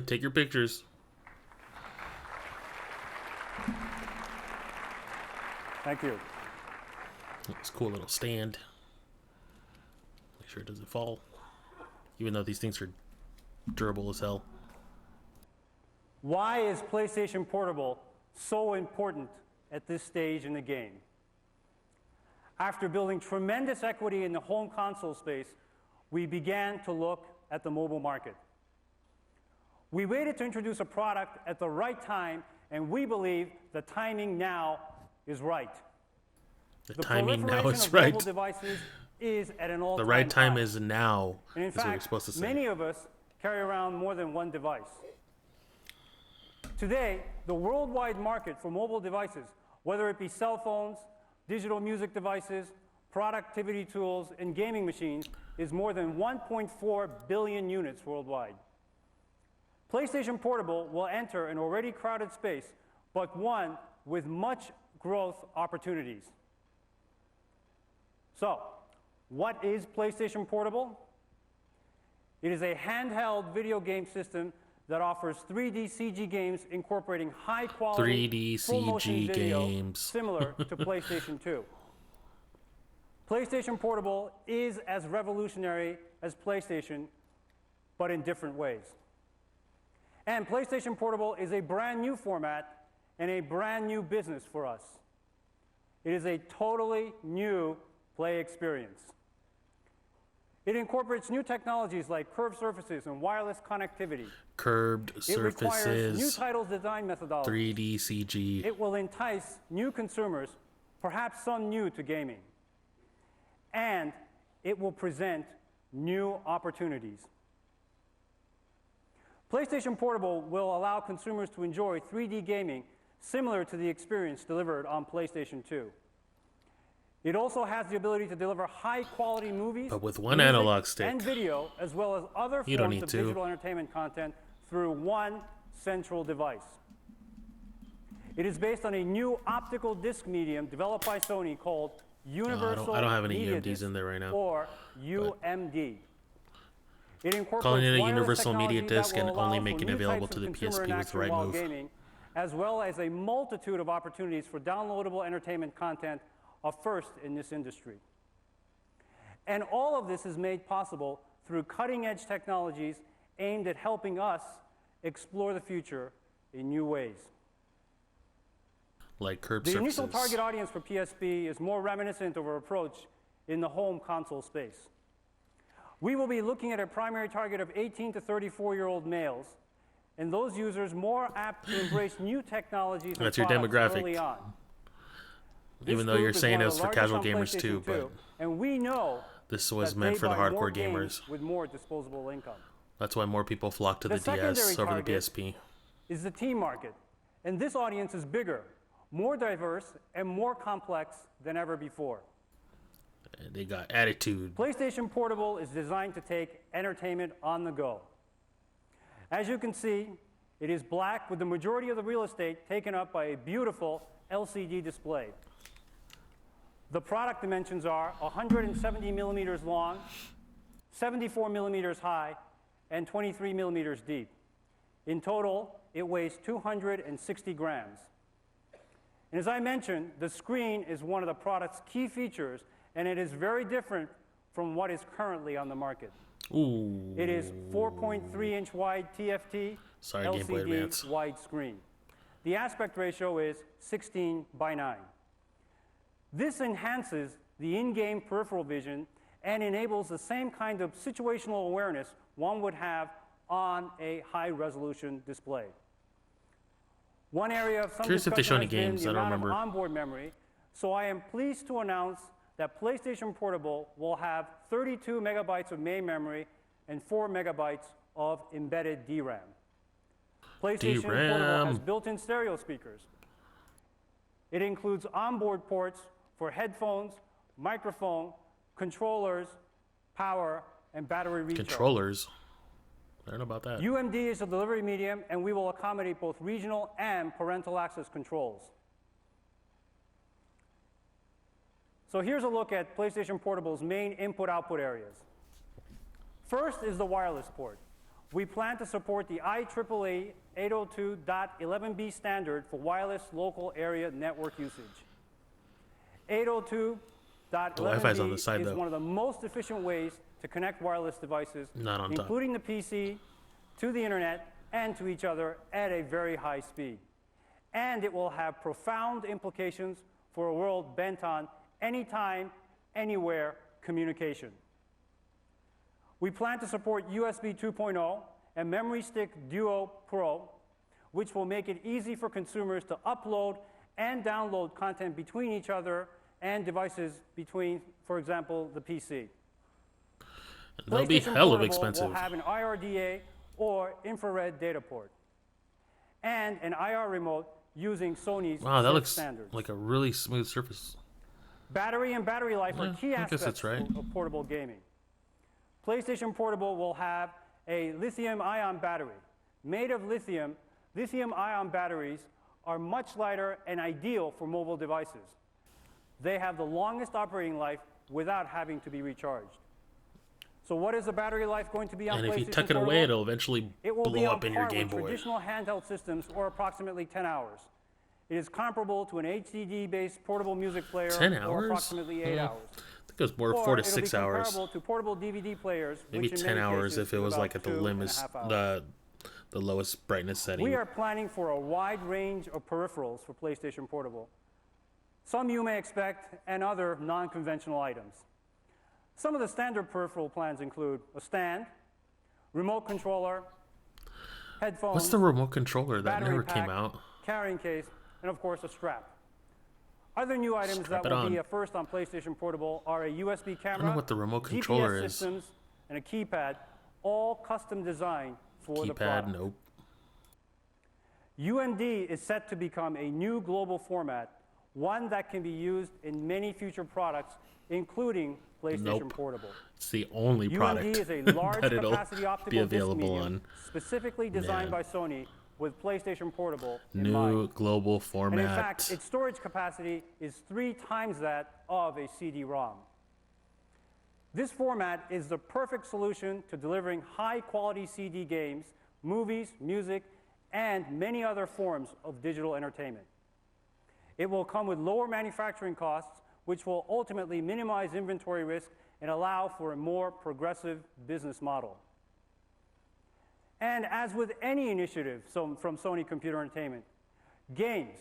Take your pictures. Thank you. It's a cool little stand. Make sure it doesn't fall. Even though these things are durable as hell. Why is PlayStation Portable so important at this stage in the game? After building tremendous equity in the home console space, we began to look at the mobile market. We waited to introduce a product at the right time, and we believe the timing now is right. The timing now proliferation is of right. mobile devices is at an all-time The right time high. is now. And in is what you're fact, supposed to say. many of us carry around more than one device. Today, the worldwide market for mobile devices, whether it be cell phones, digital music devices, productivity tools, and gaming machines, is more than 1.4 billion units worldwide. PlayStation Portable will enter an already crowded space, but one with much growth opportunities. So, what is PlayStation Portable? It is a handheld video game system that offers 3D CG games incorporating high-quality 3D full-motion CG video games. similar to PlayStation 2. PlayStation Portable is as revolutionary as PlayStation, but in different ways. And PlayStation Portable is a brand new format and a brand new business for us. It is a totally new play experience. It incorporates new technologies like curved surfaces and wireless connectivity. Curved It requires new surfaces. titles design methodology. 3D CG. It will entice new consumers, perhaps some new to gaming. And it will present new opportunities. PlayStation Portable will allow consumers to enjoy 3D gaming similar to the experience delivered on PlayStation 2. It also has the ability to deliver high-quality movies, But with one music, analog stick. and video, as well as other You don't forms need of to. digital entertainment content through one central device. It is based on a new optical disc medium developed by Sony called Universal I don't have any Media UMDs Disc, in there right now, or UMD. It incorporates Calling it a wireless Universal Media technology that Disc will and only allow making for it new available types to of the consumer PSP was the interaction right while move. gaming, as well as a multitude of opportunities for downloadable entertainment content, a first in this industry. And all of this is made possible through cutting-edge technologies aimed at helping us explore the future in new ways. Like curved The surfaces. initial target audience for PSP is more reminiscent of our approach in the home console space. We will be looking at a primary target of 18 to 34-year-old males, and those users more apt to embrace new technologies and That's your products demographic. early on. Even This though you're group is saying one it of was the for casual largest on gamers too, PlayStation but 2, and we know this was that meant they for the buy more hardcore games gamers. with more disposable income. That's why more people flock to The the secondary DS over the target PSP. is the teen market, and this audience is bigger, more diverse, and more complex than ever before. And they got attitude. PlayStation Portable is designed to take entertainment on the go. As you can see, it is black with the majority of the real estate taken up by a beautiful LCD display. The product dimensions are 170 millimeters long, 74 millimeters high, and 23 millimeters deep. In total, it weighs 260 grams. And as I mentioned, the screen is one of the product's key features, and it is very different from what is currently on the market. Ooh. It is 4.3-inch wide TFT Sorry, Game Boy LCD Advance. widescreen. the aspect ratio is 16:9. This enhances the in-game peripheral vision and enables the same kind of situational awareness one would have on a high-resolution display. One area of some Curious if they show discussion any has been games. the I don't amount of remember. onboard memory, so I am pleased to announce that PlayStation Portable will have 32 megabytes of main memory and 4 megabytes of embedded DRAM. PlayStation Portable has built-in stereo speakers. It includes onboard ports for headphones, microphone, controllers, power, and battery recharge. Controllers? I don't know about that. UMD is the delivery medium, and we will accommodate both regional and parental access controls. So here's a look at PlayStation Portable's main input-output areas. First is the wireless port. We plan to support the IEEE 802.11b standard for wireless local area network usage. 802.11b is one of the most efficient ways to connect wireless devices, including the PC, to the internet, and to each other at a very high speed. And it will have profound implications for a world bent on anytime, anywhere communication. We plan to support USB 2.0 and Memory Stick Duo Pro, which will make it easy for consumers to upload and download content between each other and devices between, for example, the PC. They'll be hell of expensive. Will have an IRDA or infrared data port and an IR remote using Sony's wow, that looks standards. Like a really smooth surface. Battery and battery life are key aspects right. of portable gaming. PlayStation Portable will have a lithium-ion battery. Made of lithium, lithium-ion batteries are much lighter and ideal for mobile devices. They have the longest operating life without having to be recharged. So what is the battery life going to be on PlayStation Portable? And if you tuck it away, it'll eventually blow up in your Game Boy. Traditional handheld systems, or approximately 10 hours. It is comparable to an HDD-based portable music player, 10 hours? or approximately 8 hours. I think it was more 4 to 6 hours. Comparable to portable DVD players, maybe which in 10 many hours cases if it was like at the limits, the lowest brightness setting. We are planning for a wide range of peripherals for PlayStation Portable. Some you may expect, and other non-conventional items. Some of the standard peripheral plans include a stand, remote controller, headphones. What's the remote controller that never pack, came out? Carrying case, and of course a strap. Other new items that will be a first on PlayStation Portable are a USB camera, I don't know what the remote controller GPS is. systems, and a keypad, all custom designed for the product. Keypad, nope. UMD is set to become a new global format, one that can be used in many future products, including PlayStation Portable. It's the only product UMD is a large that it'll capacity optical be available disc medium, on. specifically designed by Sony with PlayStation Portable in New mind. global format. And in fact, its storage capacity is 3 times that of a CD-ROM. This format is the perfect solution to delivering high-quality CD games, movies, music, and many other forms of digital entertainment. It will come with lower manufacturing costs, which will ultimately minimize inventory risk and allow for a more progressive business model. And as with any initiative from Sony Computer Entertainment, games,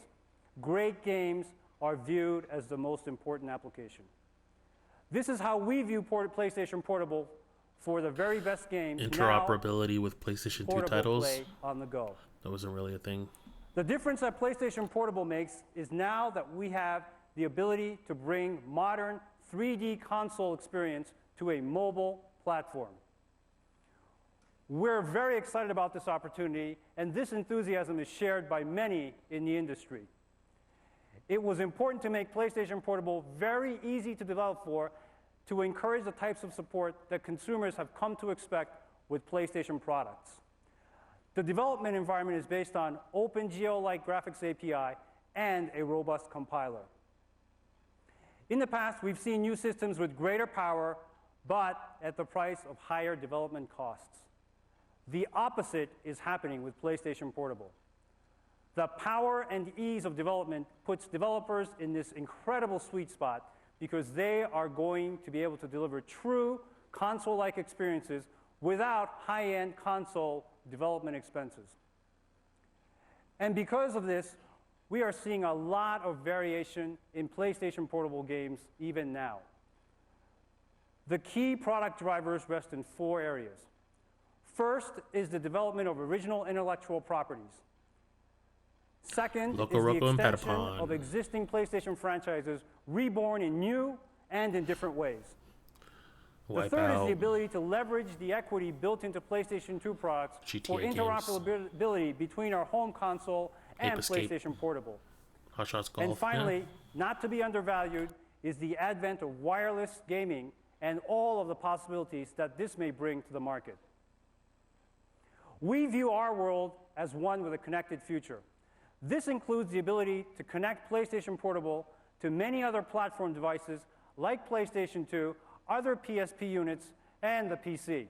great games, are viewed as the most important application. This is how we view PlayStation Portable for the very best games. Interoperability with PlayStation 2 titles. Play on the go. That wasn't really a thing. The difference that PlayStation Portable makes is now that we have the ability to bring modern 3D console experience to a mobile platform. We're very excited about this opportunity, and this enthusiasm is shared by many in the industry. It was important to make PlayStation Portable very easy to develop for, to encourage the types of support that consumers have come to expect with PlayStation products. The development environment is based on OpenGL-like graphics API and a robust compiler. In the past, we've seen new systems with greater power, but at the price of higher development costs. The opposite is happening with PlayStation Portable. The power and ease of development puts developers in this incredible sweet spot because they are going to be able to deliver true console-like experiences without high-end console development expenses. And because of this, we are seeing a lot of variation in PlayStation Portable games even now. The key product drivers rest in 4 areas. First is the development of original intellectual properties. Second Loco is the Roco and extension Patapon. of existing PlayStation franchises reborn in new and in different ways. The third is the ability to leverage the equity built into PlayStation 2 products for GTA interoperability between our home console and Escape. PlayStation Portable. Hot Shots Golf. And finally, not to be undervalued, is the advent of wireless gaming and all of the possibilities that this may bring to the market. We view our world as one with a connected future. This includes the ability to connect PlayStation Portable to many other platform devices like PlayStation 2, other PSP units, and the PC.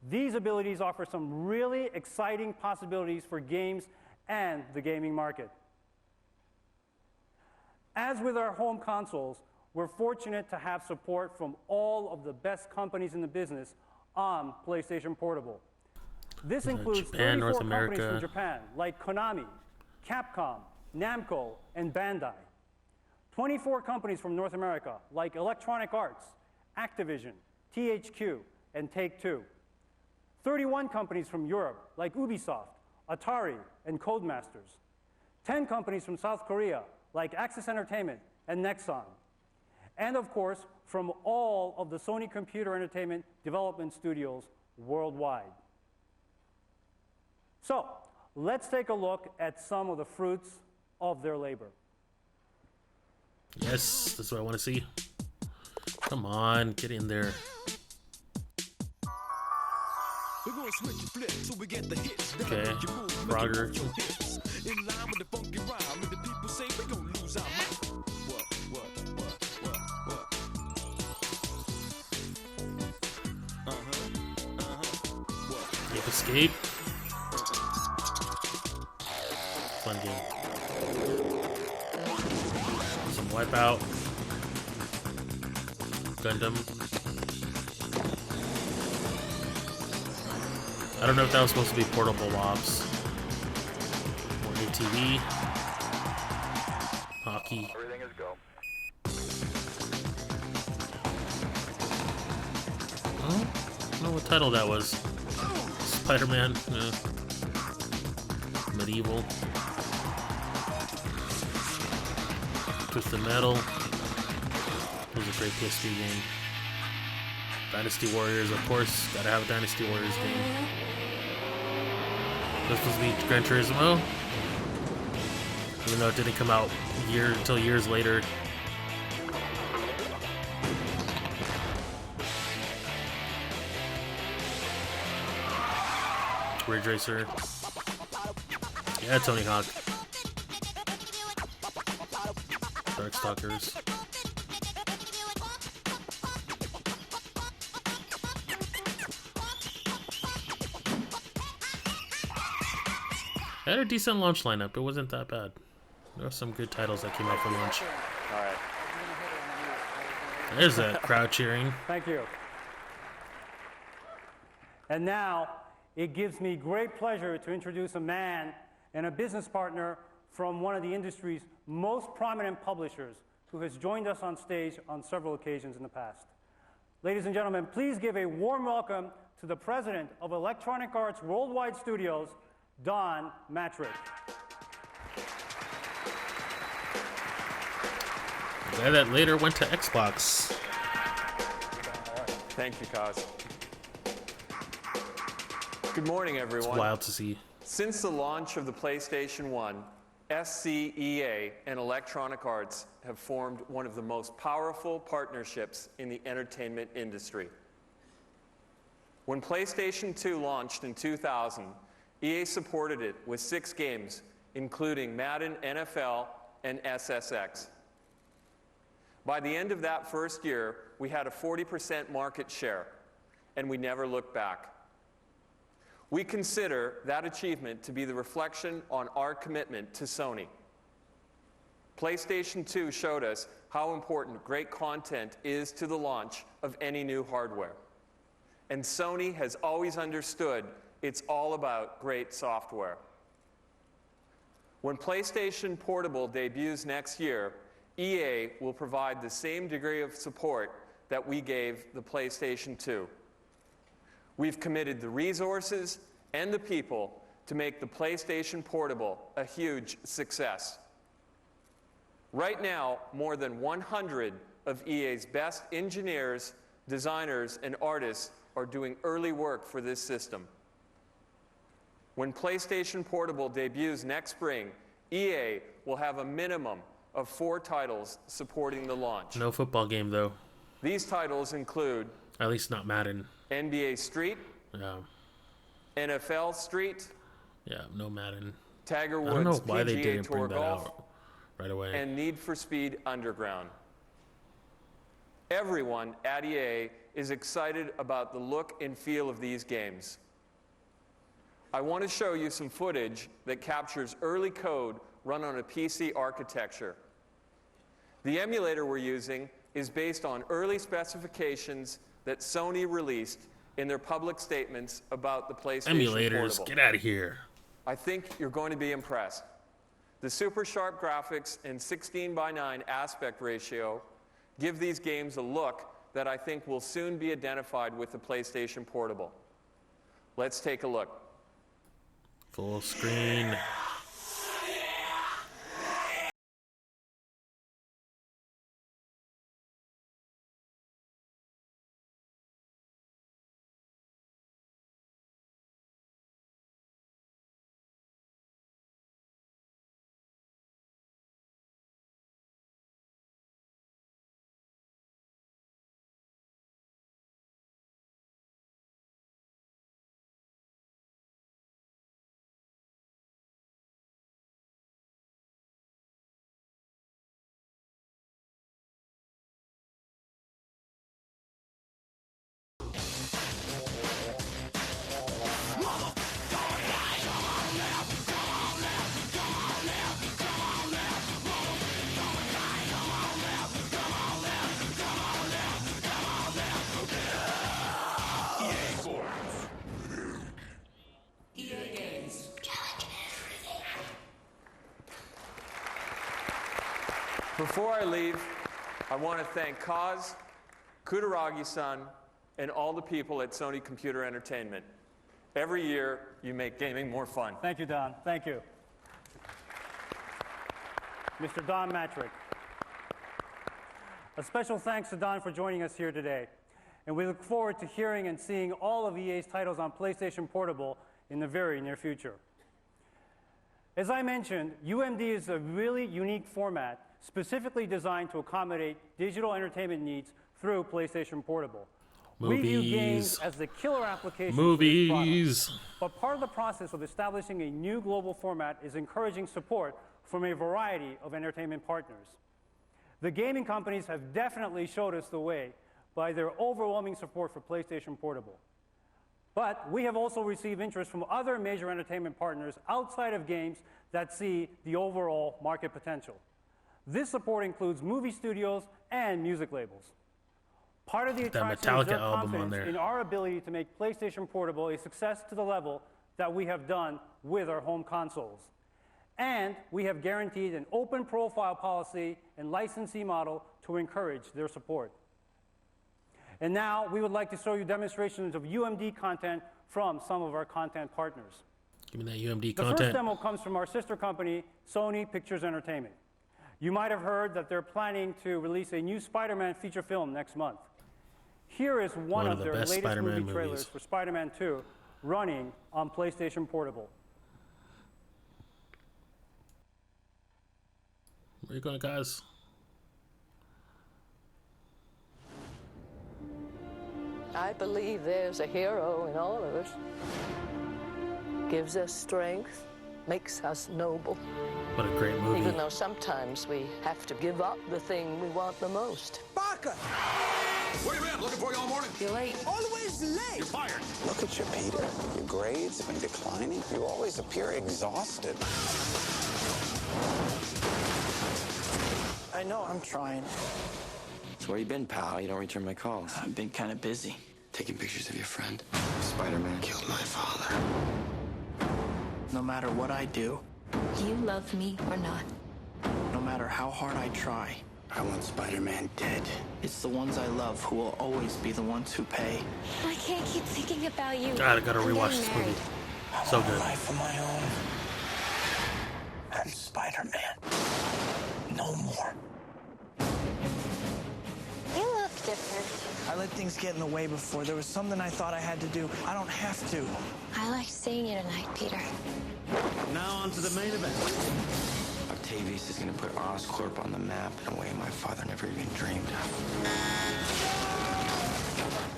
These abilities offer some really exciting possibilities for games and the gaming market. As with our home consoles, we're fortunate to have support from all of the best companies in the business on PlayStation Portable. This includes Japan, 34 North companies America. from Japan, like Konami, Capcom, Namco, and Bandai. 24 companies from North America, like Electronic Arts, Activision, THQ, and Take-Two. 31 companies from Europe, like Ubisoft, Atari, and Codemasters. 10 companies from South Korea, like Axis Entertainment and Nexon. And of course, from all of the Sony Computer Entertainment development studios worldwide. So, let's take a look at some of the fruits of their labor. Yes, that's what I want to see. Come on, get in there. We're gonna switch and flip so we get the hits. Okay, Frogger. In line with the funky rhyme, and the people say we gon' lose our mind. What? Ape Escape. Fun game. Some Wipeout. Gundam. I don't know if that was supposed to be portable ops. More ATV. Hockey. Everything is go. Oh, I don't know what title that was. Spider-Man. Medieval. Twisted Metal. It was a great PSP game. Dynasty Warriors, of course. Gotta have a Dynasty Warriors game. This was the Gran Turismo. Even though it didn't come out until years later. Ridge Racer. Yeah, Tony Hawk. Darkstalkers. Had a decent launch lineup. It wasn't that bad. There were some good titles that came out for launch. All right. There's that crowd cheering. Thank you. And now, it gives me great pleasure to introduce a man and a business partner from one of the industry's most prominent publishers who has joined us on stage on several occasions in the past. Ladies and gentlemen, please give a warm welcome to the president of Electronic Arts Worldwide Studios, Don Matrick. The guy that later went to Xbox. Thank you, Kaz. Good morning, everyone. It's wild to see. Since the launch of the PlayStation 1, SCEA and Electronic Arts have formed one of the most powerful partnerships in the entertainment industry. When PlayStation 2 launched in 2000, EA supported it with 6 games, including Madden, NFL, and SSX. By the end of that first year, we had a 40% market share, and we never looked back. We consider that achievement to be the reflection on our commitment to Sony. PlayStation 2 showed us how important great content is to the launch of any new hardware. And Sony has always understood it's all about great software. When PlayStation Portable debuts next year, EA will provide the same degree of support that we gave the PlayStation 2. We've committed the resources and the people to make the PlayStation Portable a huge success. Right now, more than 100 of EA's best engineers, designers, and artists are doing early work for this system. When PlayStation Portable debuts next spring, EA will have a minimum of 4 titles supporting the launch. No football game, though. These titles include... At least not Madden. NBA Street. Yeah. NFL Street. Yeah, no Madden. Tiger I don't know Woods why they PGA didn't Tour bring that Golf. out right away. And Need for Speed Underground. Everyone at EA is excited about the look and feel of these games. I want to show you some footage that captures early code run on a PC architecture. The emulator we're using is based on early specifications that Sony released in their public statements about the PlayStation Emulators, Portable. get out of here. I think you're going to be impressed. The super sharp graphics and 16:9 aspect ratio give these games a look that I think will soon be identified with the PlayStation Portable. Let's take a look. Full screen. Before I leave, I want to thank Kaz, Kutaragi-san, and all the people at Sony Computer Entertainment. Every year, you make gaming more fun. Thank you, Don. Thank you. Mr. Don Matrick. A special thanks to Don for joining us here today. And we look forward to hearing and seeing all of EA's titles on PlayStation Portable in the very near future. As I mentioned, UMD is a really unique format specifically designed to accommodate digital entertainment needs through PlayStation Portable. Movies. We view games as the killer application Movies. for this product. But part of the process of establishing a new global format is encouraging support from a variety of entertainment partners. The gaming companies have definitely showed us the way by their overwhelming support for PlayStation Portable. But we have also received interest from other major entertainment partners outside of games that see the overall market potential. This support includes movie studios and music labels. Part of the attraction is their confidence in our ability to make PlayStation Portable a success to the level that we have done with our home consoles. And we have guaranteed an open profile policy and licensee model to encourage their support. And now we would like to show you demonstrations of UMD content from some of our content partners. Give me that UMD The content. first demo comes from our sister company, Sony Pictures Entertainment. You might have heard that they're planning to release a new Spider-Man feature film next month. Here is one of their best latest Spider-Man movie trailers movies. for Spider-Man 2 running on PlayStation Portable. Where you going, guys? I believe there's a hero in all of us. Gives us strength, makes us noble. What a great movie. Even though sometimes we have to give up the thing we want the most. Barker! Where you been? Looking for you all morning. You're late. Always late. You're fired. Look at you, Peter. Your grades have been declining. You always appear exhausted. I know, I'm trying. So where you been, pal? You don't return my calls. I've been kind of busy. Taking pictures of your friend. Spider-Man killed my father. No matter what I do, Do you love me or not? No matter how hard I try, I want Spider-Man dead. it's the ones I love who will always be the ones who pay. I can't keep thinking about you. God, I gotta I'm rewatch getting this married. movie. I So want a good. life of my own. And Spider-Man. No more. You look different. I let things get in the way before. There was something I thought I had to do. I don't have to. I like seeing you tonight, Peter. Now on to the main event. Octavius is going to put Oscorp on the map in a way my father never even dreamed of.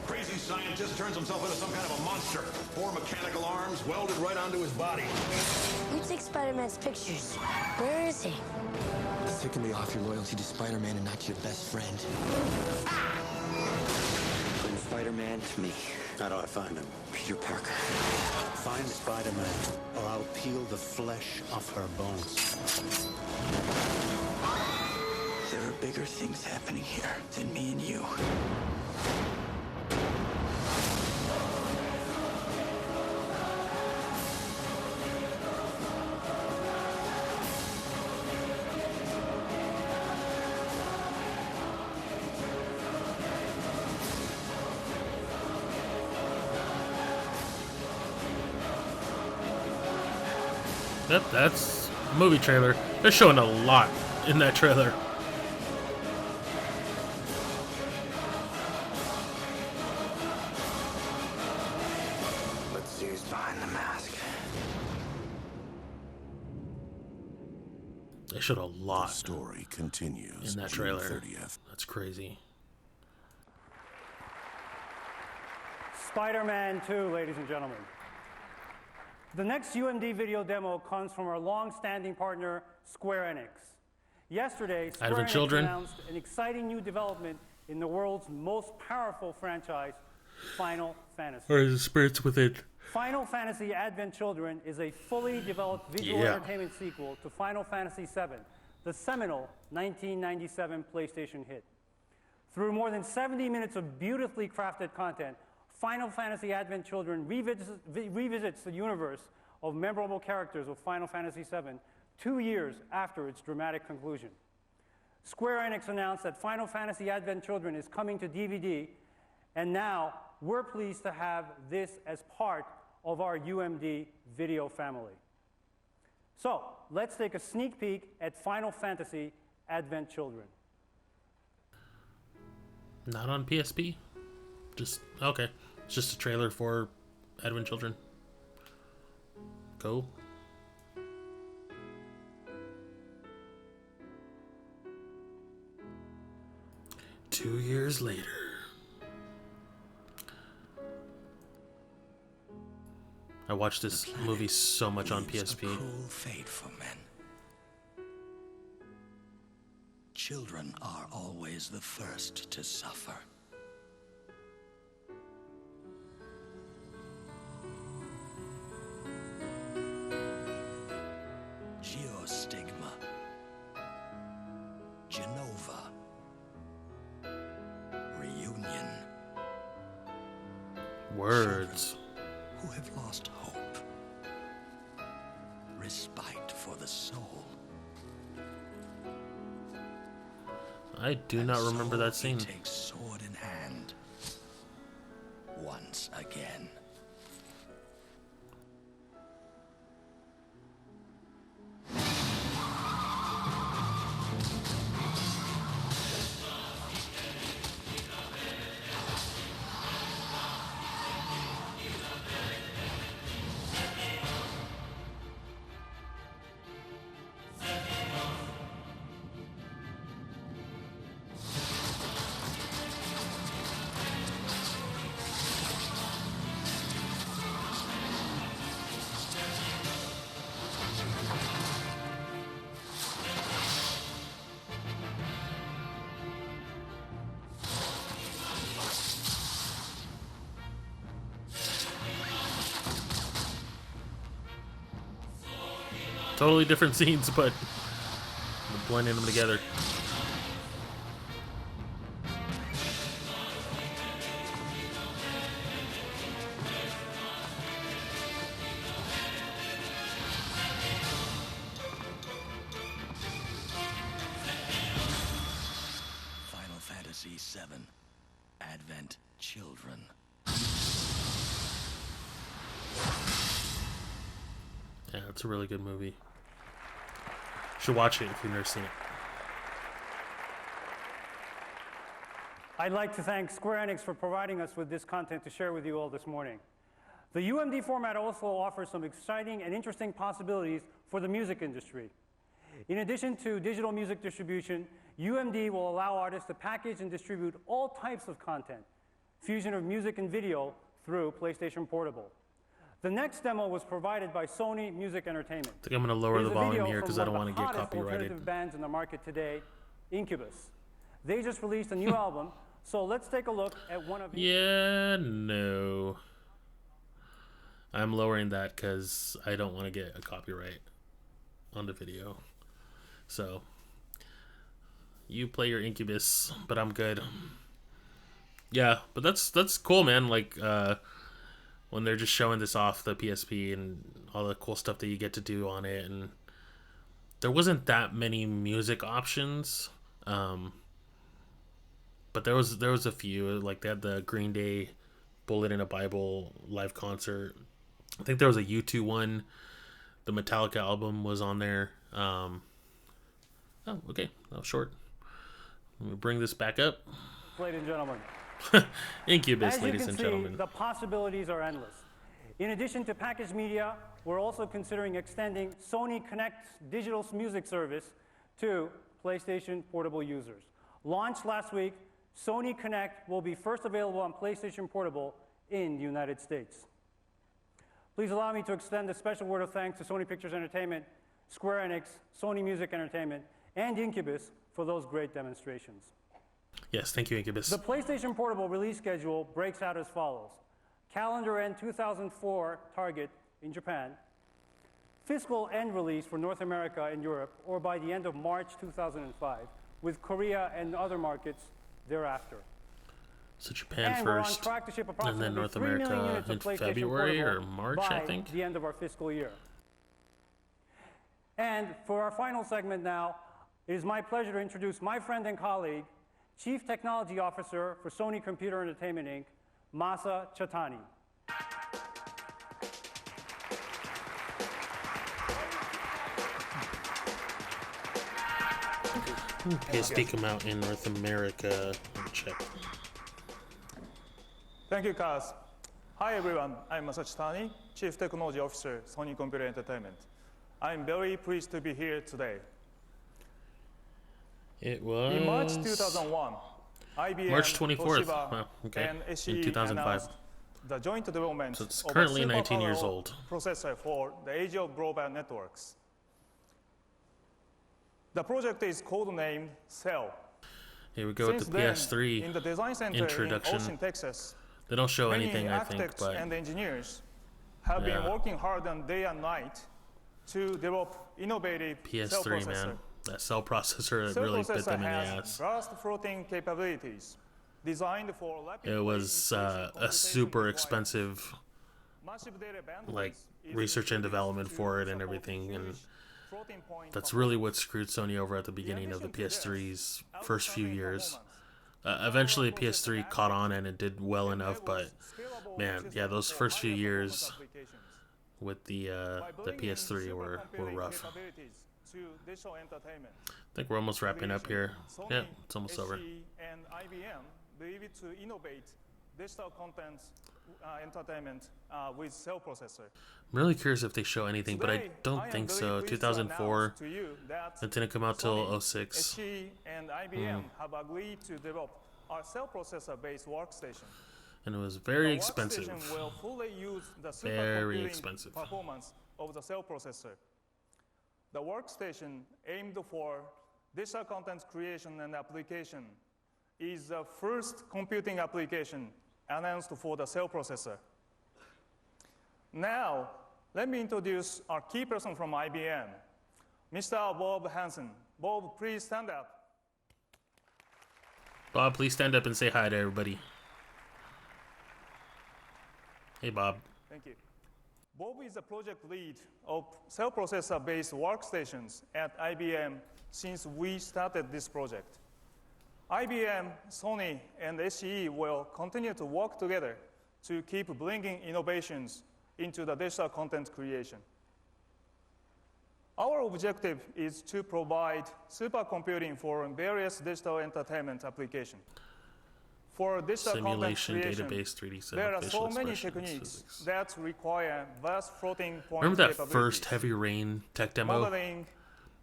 Crazy scientist turns himself into some kind of a monster. 4 mechanical arms welded right onto his body. You take Spider-Man's pictures. Where is he? It's taking me off your loyalty to Spider-Man and not your best friend. Bring Spider-Man to me. How do I find him? Peter Parker. Find Spider-Man, or I'll peel the flesh off her bones. There are bigger things happening here than me and you. That's a movie trailer. They're showing a lot in that trailer. Let's see who's behind the mask. They showed a lot Story continues in that June trailer. 30th. That's crazy. Spider-Man 2, ladies and gentlemen. The next UMD video demo comes from our long-standing partner, Square Enix. Yesterday, Square Advent Enix Children. announced an exciting new development in the world's most powerful franchise, Final Fantasy. Or is it Spirits Within? Final Fantasy Advent Children is a fully developed visual entertainment sequel to Final Fantasy VII, the seminal 1997 PlayStation hit. Through more than 70 minutes of beautifully crafted content, Final Fantasy Advent Children revisits the universe of memorable characters of Final Fantasy VII 2 years after its dramatic conclusion. Square Enix announced that Final Fantasy Advent Children is coming to DVD, and now we're pleased to have this as part of our UMD video family. So, let's take a sneak peek at Final Fantasy Advent Children. Not on PSP? Just, okay. It's just a trailer for Advent Children. Go. Two years later. I watched this movie so much on PSP. A cruel fate for men. Children are always the first to suffer. Geostigma. Genova. Reunion. Words. Who have lost hope. Respite for the soul. I do not remember that scene. He takes sword in hand. Once again. Totally different scenes, but we're blending them together. Advent Children. Yeah, it's a really good movie. Should watch it if you've never seen it. I'd like to thank Square Enix for providing us with this content to share with you all this morning. The UMD format also offers some exciting and interesting possibilities for the music industry. In addition to digital music distribution, UMD will allow artists to package and distribute all types of content, fusion of music and video through PlayStation Portable. The next demo was provided by Sony Music Entertainment. I think I'm going to lower the volume here because I don't want to get copyrighted. Alternative bands in the market today, Incubus. They just released a new album, so let's take a look at one of. Yeah, no. I'm lowering that because I don't want to get a copyright on the video. So you play your Incubus, but I'm good. Yeah, but that's cool, man. Like when they're just showing this off the PSP and all the cool stuff that you get to do on it, and there wasn't that many music options, but there was a few. Like they had the Green Day Bullet in a Bible live concert. I think there was a U2 one. The Metallica album was on there. Oh, okay, that was short. Let me bring this back up. Ladies and gentlemen. Incubus, As ladies you and can gentlemen. see, the possibilities are endless. In addition to packaged media, we're also considering extending Sony Connect's digital music service to PlayStation Portable users. Launched last week, Sony Connect will be first available on PlayStation Portable in the United States. Please allow me to extend a special word of thanks to Sony Pictures Entertainment, Square Enix, Sony Music Entertainment, and Incubus for those great demonstrations. Yes, thank you, Incubus. The PlayStation Portable release schedule breaks out as follows. Calendar end 2004 target in Japan. Fiscal end release for North America and Europe, or by the end of March 2005, with Korea and other markets thereafter. So Japan and first, we're on track to ship and then approximately North 3 million America units of in PlayStation February or Portable March, by I think. the end of our fiscal year. And for our final segment now, it is my pleasure to introduce my friend and colleague, Chief Technology Officer for Sony Computer Entertainment Inc., Masa Chatani. PSP come out in North America. Let me check. Thank you, Kaz. Hi, everyone. I'm Masa Chatani, Chief Technology Officer, Sony Computer Entertainment. I'm very pleased to be here today. It was in March 2001. IBM, March 24th, Toshiba, wow, okay, and SE in 2005. announced the joint development So it's of currently a 19 years superpower old. processor for the age of broadband networks. The project is codenamed Cell. Here we go Since with the then, PS3 in the design center introduction. in Austin, Texas, They don't show many anything, I think, architects but and engineers have been working hard on day and night to develop innovative cell PS3, processor. man. That cell processor Cell really bit processor them in the has ass. vast floating capabilities designed for rapid It was a super expensive massive data bandwidth like is research and development for it and everything, and that's really what screwed Sony over at the beginning of the PS3's first few years. Eventually PS3 caught on and it did well enough, but man, yeah, those first few years with the PS3 were rough. I think we're almost wrapping up here. Yeah, it's almost over. And IBM believe to innovate digital content entertainment with cell processor. I'm really curious if they show anything, but I don't think so. 2004, it didn't come out till 06. SE and IBM have agreed to develop a cell processor-based workstation. And it was very The expensive. workstation will fully use the Very supercomputing expensive. performance of the cell processor. The workstation aimed for digital content creation and application is the first computing application announced for the cell processor. Now, let me introduce our key person from IBM, Mr. Bob Hansen. Bob, please stand up. Bob, please stand up and say hi to everybody. Hey, Bob. Thank you. Bob is the project lead of cell processor-based workstations at IBM since we started this project. IBM, Sony, and SCE will continue to work together to keep bringing innovations into the digital content creation. Our objective is to provide supercomputing for various digital entertainment applications. For digital Simulation, content creation, database, 3D there are so many expressions, techniques physics. that require vast floating point Remember that capabilities. first Heavy Rain tech demo Modeling,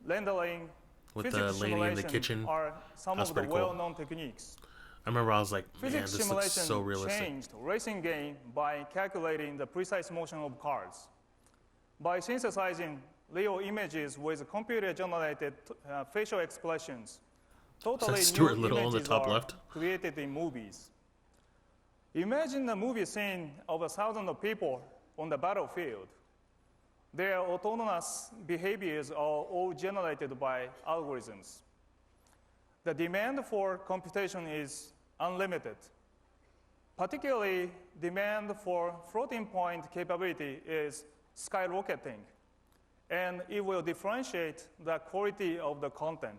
rendering, with physics the lady in the simulation kitchen? are some That was of the pretty cool. well-known techniques. I remember I was like, man, Physics this looks simulation so realistic. changed racing game by calculating the precise motion of cars. By synthesizing real images with computer-generated facial expressions, totally new Stuart Little on the images top are left? created in movies. Imagine a movie scene of 1,000 people on the battlefield. Their autonomous behaviors are all generated by algorithms. The demand for computation is unlimited. Particularly, demand for floating point capability is skyrocketing, and it will differentiate the quality of the content.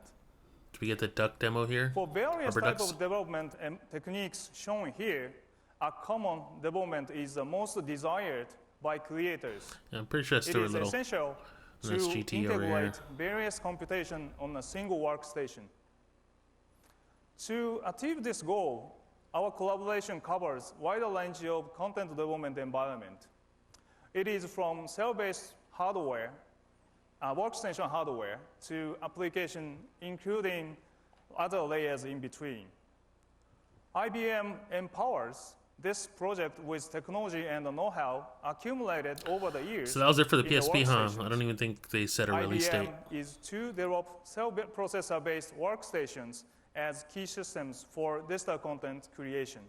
Do we get the duck demo here? For various Rubber types ducks? of development and techniques shown here, a common development is the most desired by creators. Yeah, I'm pretty sure that's Stuart It is Little. essential And that's to GT over here. integrate various computation on a single workstation. To achieve this goal, our collaboration covers a wide range of content development environment. It is from cell-based hardware, workstation hardware, to application including other layers in between. IBM empowers this project with technology and know-how accumulated over the years. So that was it for the in PSP, huh? workstations. I don't even think they set a release IBM date. is to develop cell processor-based workstations as key systems for digital content creation.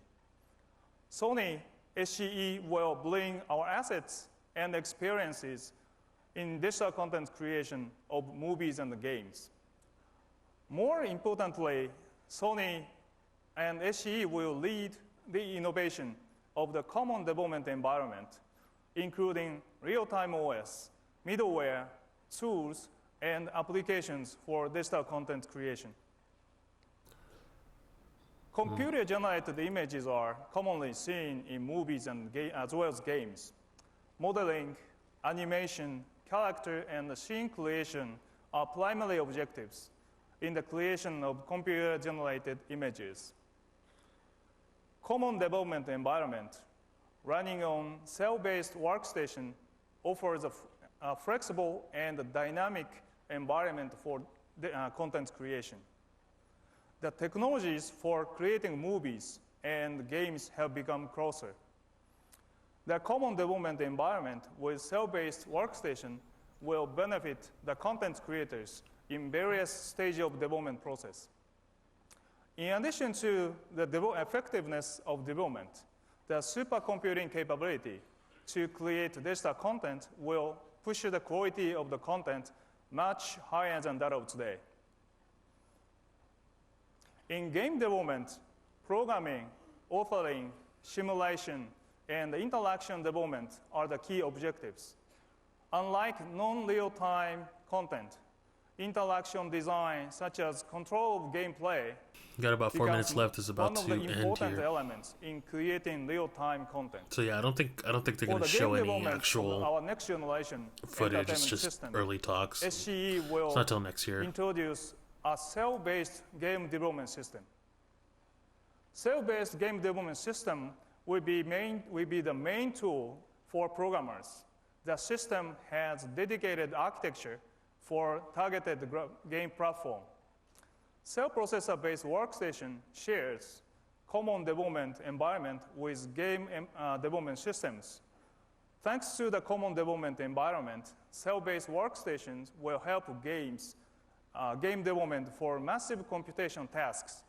Sony SCE will bring our assets and experiences in digital content creation of movies and games. More importantly, Sony and SCE will lead the innovation of the common development environment, including real-time OS, middleware, tools, and applications for digital content creation. Computer-generated images are commonly seen in movies and as well as games. Modeling, animation, character, and scene creation are primary objectives in the creation of computer-generated images. Common development environment running on cell-based workstation offers a flexible and dynamic environment for content creation. The technologies for creating movies and games have become closer. The common development environment with cell-based workstation will benefit the content creators in various stages of development process. In addition to the effectiveness of development, the supercomputing capability to create digital content will push the quality of the content much higher than that of today. In game development, programming, authoring, simulation, and interaction development are the key objectives. Unlike non-real-time content, interaction design, such as control of gameplay, Got about 4 minutes becomes left. Is about one of to the end important here. elements in creating real-time content. So yeah, I don't think they're For going the to show game any development of actual our next generation footage. It's entertainment just system, early talks. SCE will It's not till next year. introduce a cell-based game development system. Cell-based game development system will be the main tool for programmers. The system has dedicated architecture for targeted game platform. Cell processor-based workstation shares common development environment with game development systems. Thanks to the common development environment, cell-based workstations will help game development for massive computation tasks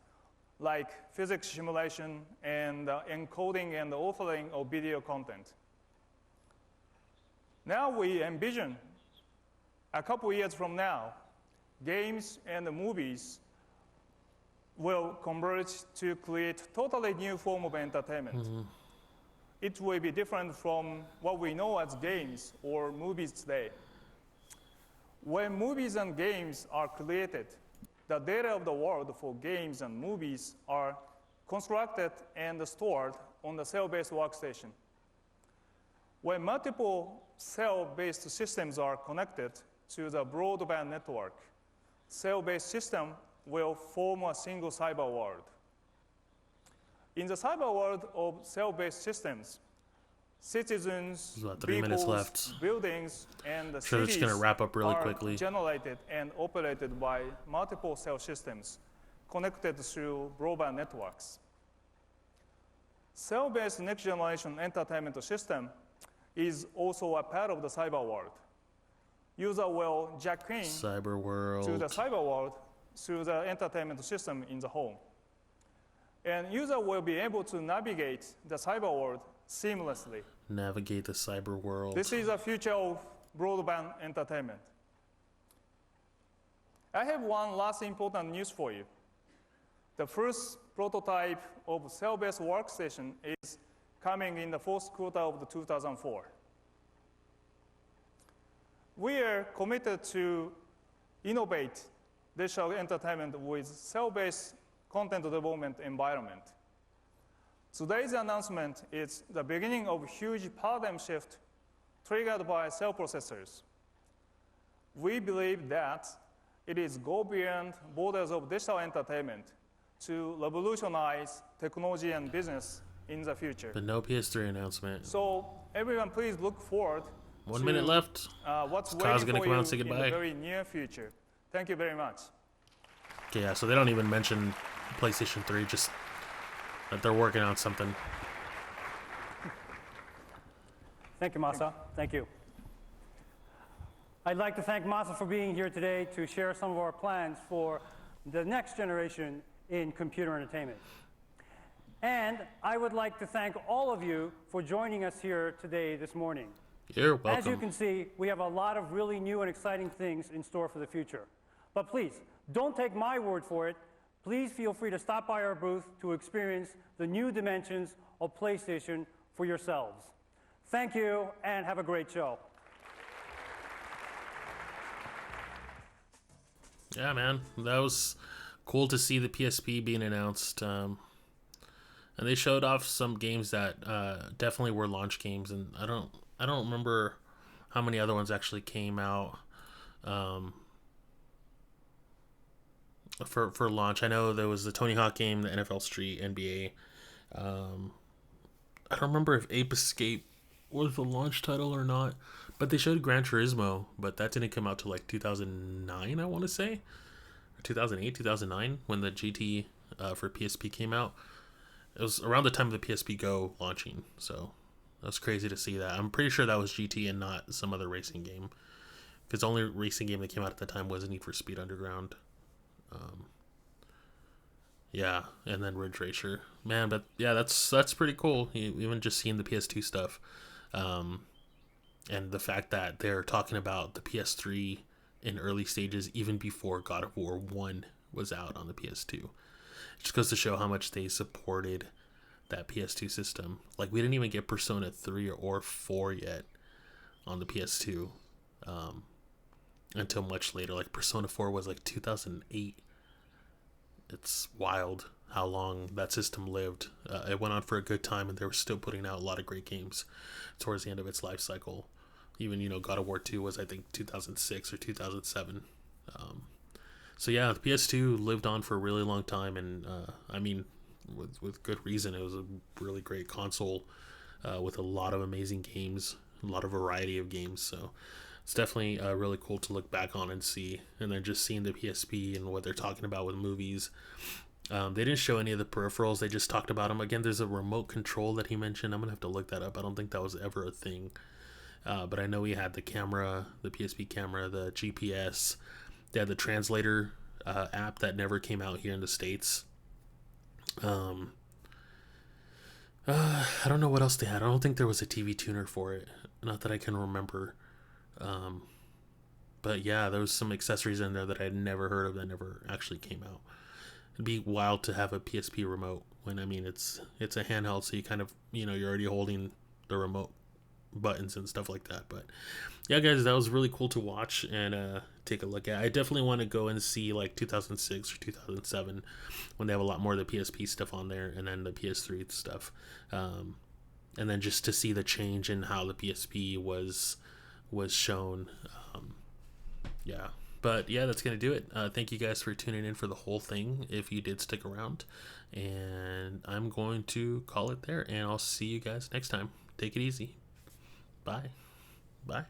like physics simulation and encoding and authoring of video content. Now we envision a couple years from now, games and movies will converge to create totally new form of entertainment. It will be different from what we know as games or movies today. When movies and games are created, the data of the world for games and movies are constructed and stored on the cell-based workstation. When multiple cell-based systems are connected to the broadband network, cell-based system will form a single cyber world. In the cyber world of cell-based systems, citizens, vehicles, buildings, and the cities gonna wrap up really are quickly. generated and operated by multiple cell systems connected through broadband networks. Cell-based next-generation entertainment system is also a part of the cyber world. User will jack in cyber world to the cyber world through the entertainment system in the home. And user will be able to navigate the cyber world seamlessly. Navigate the cyber world. This is the future of broadband entertainment. I have one last important news for you. The first prototype of cell-based workstation is coming in the fourth quarter of the 2004. We are committed to innovate digital entertainment with cell-based content development environment. Today's announcement is the beginning of a huge paradigm shift triggered by cell processors. We believe that it is go beyond borders of digital entertainment to revolutionize technology and business in the future. But no PS3 announcement. So everyone, please look forward. 1 minute left. What's Kyle's waiting gonna for come out you and say in goodbye. the very near future. Thank you very much. Okay, yeah, so they don't even mention PlayStation 3, just that they're working on something. Thank you, Masa. Thank you. I'd like to thank Masa for being here today to share some of our plans for the next generation in computer entertainment. And I would like to thank all of you for joining us here today this morning. You're welcome. As you can see, we have a lot of really new and exciting things in store for the future. But please, don't take my word for it. Please feel free to stop by our booth to experience the new dimensions of PlayStation for yourselves. Thank you, and have a great show. Yeah, man, that was cool to see the PSP being announced. And they showed off some games that definitely were launch games, and I don't remember how many other ones actually came out for launch. I know there was the Tony Hawk game, the NFL Street, NBA. I don't remember if Ape Escape was the launch title or not, but they showed Gran Turismo, but that didn't come out till like 2009, I want to say, or 2008, 2009, when the GT for PSP came out. It was around the time of the PSP Go launching, so that's crazy to see that. I'm pretty sure that was GT and not some other racing game, because the only racing game that came out at the time was Need for Speed Underground. Yeah, and then Ridge Racer. Man, but yeah, that's pretty cool. Even just seeing the PS2 stuff. And the fact that they're talking about the PS3 in early stages even before God of War 1 was out on the PS2. It just goes to show how much they supported that PS2 system. Like, we didn't even get Persona 3 or 4 yet on the PS2 until much later. Like, Persona 4 was like 2008. It's wild how long that system lived. It went on for a good time, and they were still putting out a lot of great games towards the end of its life cycle. Even, God of War 2 was, I think, 2006 or 2007. So yeah, the PS2 lived on for a really long time, and I mean, with good reason. It was a really great console with a lot of amazing games, a lot of variety of games. So it's definitely really cool to look back on and see. And then just seeing the PSP and what they're talking about with movies. They didn't show any of the peripherals. They just talked about them. Again, there's a remote control that he mentioned. I'm going to have to look that up. I don't think that was ever a thing. But I know he had the camera, the PSP camera, the GPS. They had the translator app that never came out here in the States. I don't know what else they had. I don't think there was a TV tuner for it. Not that I can remember. But yeah, there was some accessories in there that I had never heard of that never actually came out. It'd be wild to have a PSP remote when, I mean, it's a handheld, so you kind of, you're already holding the remote buttons and stuff like that. But yeah, guys, that was really cool to watch and take a look at. I definitely want to go and see like 2006 or 2007 when they have a lot more of the PSP stuff on there, and then the PS3 stuff, and then just to see the change in how the PSP was shown. Yeah. But yeah, that's going to do it. Thank you guys for tuning in for the whole thing, if you did stick around. And I'm going to call it there, and I'll see you guys next time. Take it easy. Bye. Bye.